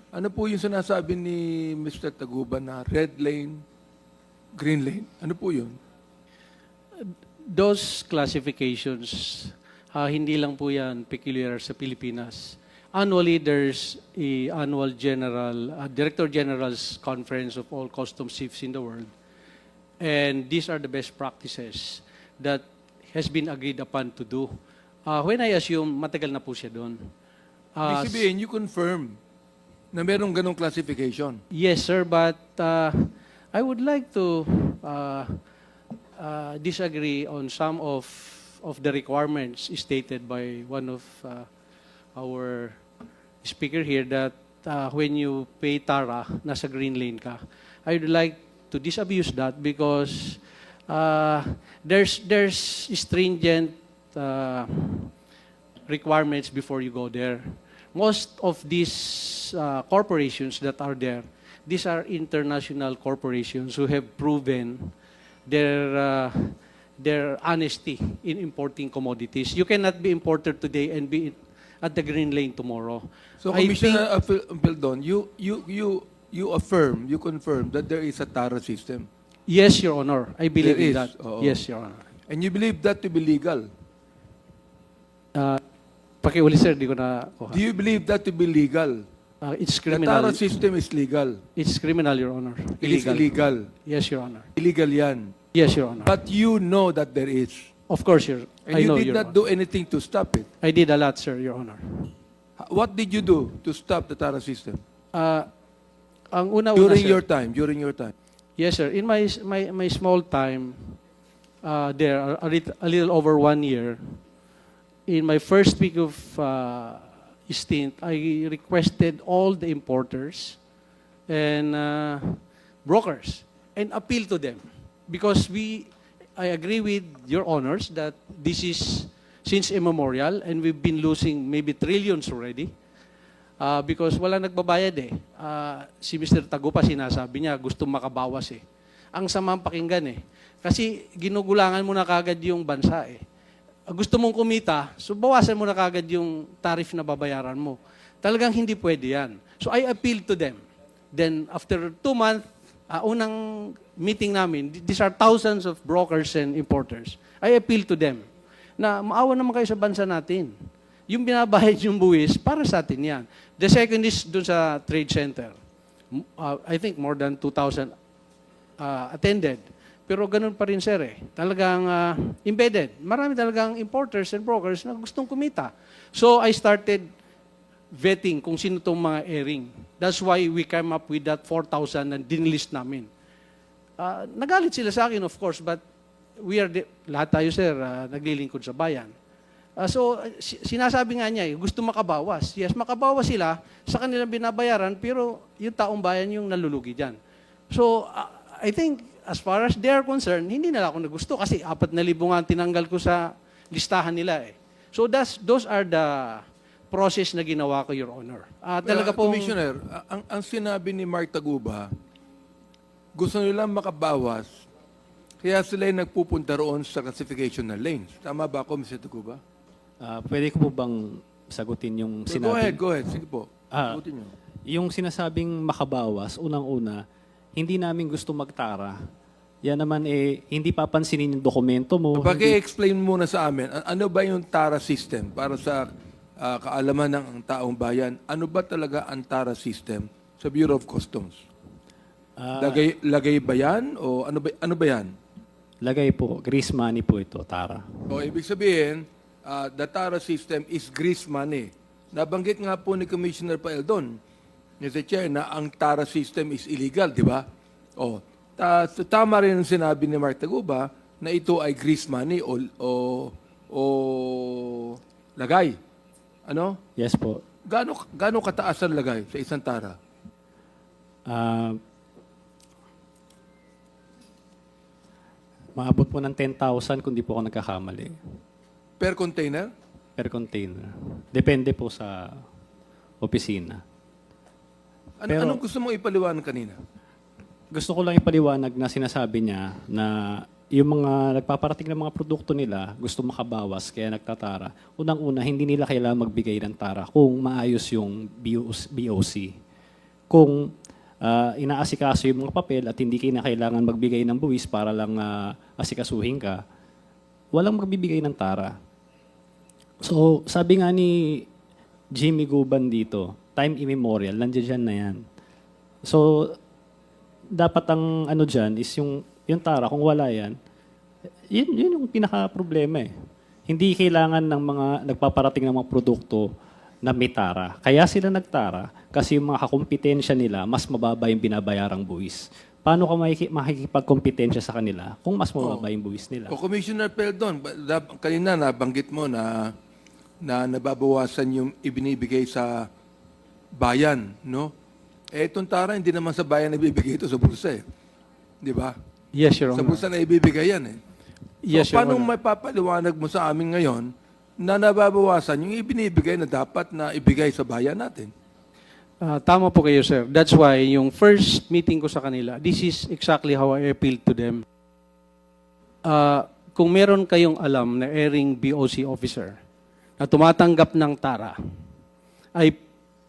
ano po yung sinasabi ni Mr. Taguba na red lane, green lane? Ano po yun? Those classifications, hindi lang po yan peculiar sa Pilipinas. Annually, there's a annual Director General's Conference of all customs chiefs in the world. And these are the best practices that has been agreed upon to do. When I assume, matagal na po siya doon. Ibig sabihin, you confirm na merong ganong classification. Yes, sir, but I would like to disagree on some of the requirements stated by one of our speaker here that when you pay TARA, nasa green lane ka. I would like to disabuse that because there's stringent requirements before you go there. Most of these corporations that are there, these are international corporations who have proven their honesty in importing commodities. You cannot be importer today and be at the green lane tomorrow. So, I Commissioner Faeldon, you affirm, you confirm that there is a TARA system. Yes, Your Honor. I believe There in is, that. oo. Yes, Your Honor. And you believe that to be legal. Pakiuli, sir, di ko na kuha. Do you believe that to be legal? It's The criminal. TARA system is legal. It's criminal, Your Honor. It is illegal. Yes, Your Honor. Illegal yan. Yes, Your Honor. But you know that there is. Of course, Your And I you know, did Your not Honor. do anything to stop it. I did a lot, sir, Your Honor. What did you do to stop the TARA system? Ang una-una, During sir. your time. Yes, sir. In my small time there, a little over 1 year, in my first week of stint, I requested all the importers and brokers and appeal to them because I agree with your honors that this is since immemorial and we've been losing maybe trillions already. Because wala nagbabayad eh. Si Mr. Taguba sinasabi niya gusto makabawas eh. Ang samang pakinggan eh. Kasi ginugulangan mo na kagad yung bansa eh. Gusto mong kumita, so bawasan mo na kagad yung tariff na babayaran mo. Talagang hindi pwede yan. So I appealed to them. Then after 2 months, unang meeting namin, these are thousands of brokers and importers. I appealed to them na maawa naman kayo sa bansa natin. Yung binabayad yung buwis, para sa atin yan. The second is dun sa trade center. I think more than 2,000 attended. Pero ganun pa rin, sir, eh. Talagang embedded. Marami talagang importers and brokers na gustong kumita. So I started vetting kung sino itong mga airing. That's why we came up with that 4,000 na dinlist namin. Nagalit sila sa akin, of course, but lahat tayo, sir, naglilingkod sa bayan. So, sinasabi nga niya, gusto makabawas. Yes, makabawas sila sa kanilang binabayaran, pero yung taong bayan yung nalulugi dyan. So, I think, as far as they are concerned, hindi nila ako nagusto kasi 4,000 nga tinanggal ko sa listahan nila eh. So, those are the process na ginawa ko, Your Honor. Talaga pong, Commissioner, ang sinabi ni Mark Taguba, gusto nilang makabawas, kaya sila yung nagpupunta roon sa classification ng lanes. Tama ba ako, Mr. Taguba? Pwede ko po bang sagutin yung sinabi? Go ahead. Sige po. Sagutin niyo. Yung sinasabing makabawas, unang-una, hindi namin gusto magtara. Yan naman hindi papansinin yung dokumento mo. Pag-explain muna sa amin, ano ba yung TARA system para sa kaalaman ng taong bayan? Ano ba talaga ang TARA system sa Bureau of Customs? Lagay ba yan? O ano ba yan? Lagay po, grease money po ito, tara. O ibig sabihin, the TARA system is grease money. Nabanggit nga po ni Commissioner Faeldon, Mr. Chair, na ang TARA system is illegal, di ba? O, tama rin ang sinabi ni Mark Taguba na ito ay grease money o lagay. Ano? Yes po. Gaano kataas ang lagay sa isang TARA? Maabot po ng 10,000 kung di po ako nagkakamali. Per container? Per container. Depende po sa opisina. Pero- Anong gusto mong ipaliwanag kanina? Gusto ko lang ipaliwanag na sinasabi niya na yung mga nagpaparating ng mga produkto nila, gusto makabawas, kaya nagtatara. Unang-una, hindi nila kailangan magbigay ng tara kung maayos yung BOC. Kung inaasikaso yung mga papel at hindi kailangan magbigay ng buwis para lang asikasuhin ka, walang magbibigay ng tara. So, sabi nga ni Jimmy Guban dito, time immemorial, nandiyan na yan. So, dapat ang ano dyan is yung tara, kung wala yan, yun yung pinaka-problema eh. Hindi kailangan ng mga nagpaparating ng mga produkto na may tara. Kaya sila nagtara kasi yung mga kakompetensya nila, mas mababa yung binabayarang buwis. Paano ka makikipagkompetensya sa kanila kung mas mababa yung buwis nila? O Commissioner Faeldon, kanina nabanggit mo na nababawasan yung ibinibigay sa bayan, no? Eh, itong tara, hindi naman sa bayan nabibigay ito sa bulsa eh. Di ba? Yes, Your Sa Honor. bulsa na ibibigay yan eh. Yes, So, Your paano Honor. may papaliwanag mo sa amin ngayon na nababawasan yung ibinibigay na dapat na ibigay sa bayan natin? Tama po kayo, sir. That's why yung first meeting ko sa kanila, this is exactly how I appealed to them. Kung meron kayong alam na erring BOC officer na tumatanggap ng tara, ay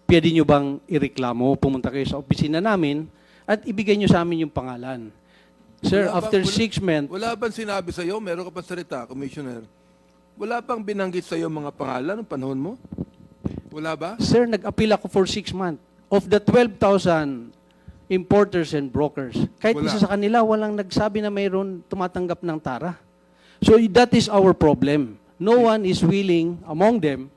pwede nyo bang ireklamo, pumunta kayo sa opisina namin at ibigay nyo sa amin yung pangalan. Sir, after 6 months, Wala bang sinabi sa'yo, meron ka pang salita, Commissioner? Wala bang binanggit sa'yo mga pangalan ng panahon mo? Wala ba? sir, nag-appeal ako for 6 months. Of the 12,000 importers and brokers, kahit Wala. isa sa kanila, walang nagsabi na mayroon tumatanggap ng tara. So that is our problem. No one is willing among them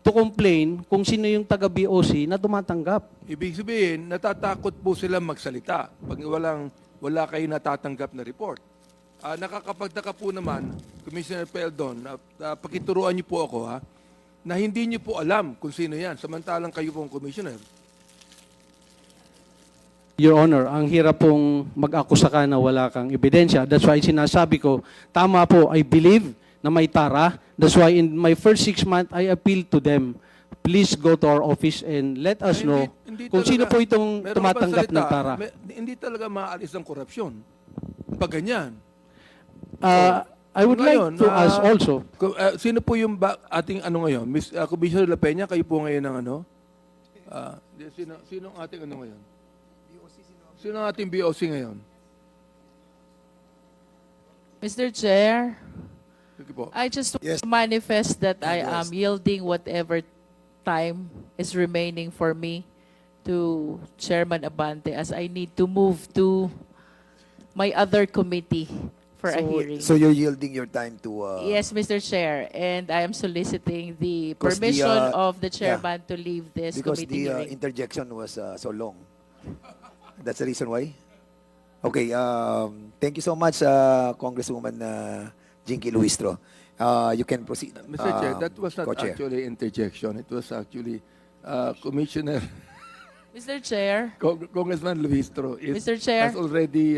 to complain kung sino yung taga-BOC na tumatanggap. Ibig sabihin, natatakot po sila magsalita pag wala kayo natatanggap na report. Nakakapagtaka po naman, Commissioner Faeldon, pakituruan niyo po ako na hindi niyo po alam kung sino yan, samantalang kayo pong Commissioner. Your Honor, ang hirap pong mag-akusa ka na wala kang ebidensya. That's why sinasabi ko, tama po, I believe na may tara. That's why in my first 6 months, I appealed to them. Please go to our office and let us know kung sino po itong Meron ka bang tumatanggap salita? ng tara. Hindi talaga maaalis ang korupsyon. Pag ganyan. I would Ngayon, like to ask also, sino po yung ating ano ngayon? Miss Commissioner La Peña, kayo po ngayon ng ano? Sino ang ating ano ngayon? Sino ang ating BOC ngayon? Mr. Chair, Sige po. I just Yes. manifest that I Yes. am yielding whatever time is remaining for me to Chairman Abante as I need to move to my other committee for a hearing. So you're yielding your time to... Yes, Mr. Chair, and I am soliciting the Because the, permission of the yeah. chairman to leave this Because committee the hearing. interjection was so long. That's the reason why? Okay, thank you so much, Congresswoman Jinky Luistro. You can proceed. Mr. Chair, that was not Co-chair. actually interjection. It was actually Commissioner Mr. Chair, Congressman Luistro Mr. Chair. has already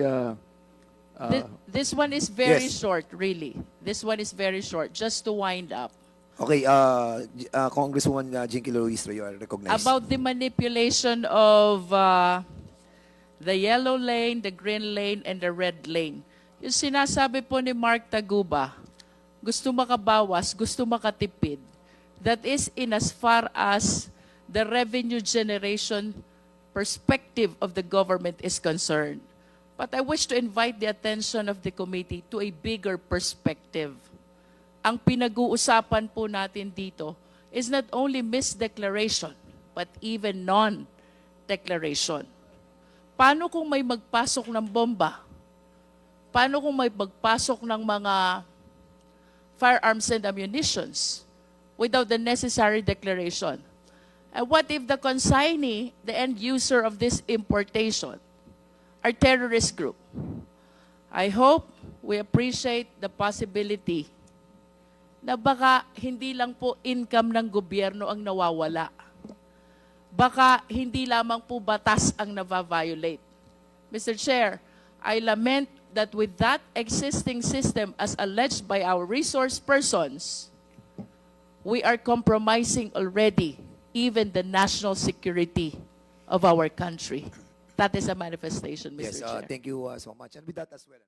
this one is very Yes. short, really. This one is very short, just to wind up. Okay, Congresswoman Jinky Luistro, you are recognized. About the manipulation of the yellow lane, the green lane, and the red lane. Yung sinasabi po ni Mark Taguba, gusto makabawas, gusto makatipid. That is in as far as the revenue generation perspective of the government is concerned. But I wish to invite the attention of the committee to a bigger perspective. Ang pinag-uusapan po natin dito is not only misdeclaration, but even non-declaration. Paano kung may magpasok ng bomba? Paano kung may magpasok ng mga firearms and ammunitions without the necessary declaration? And what if the consignee, the end user of this importation, are terrorist group? I hope we appreciate the possibility na baka hindi lang po income ng gobyerno ang nawawala. Baka hindi lamang po batas ang nava-violate. Mr. Chair, I lament that with that existing system as alleged by our resource persons, we are compromising already even the national security of our country. That is a manifestation, Mr. Yes, Chair. thank you so much. And with that as well.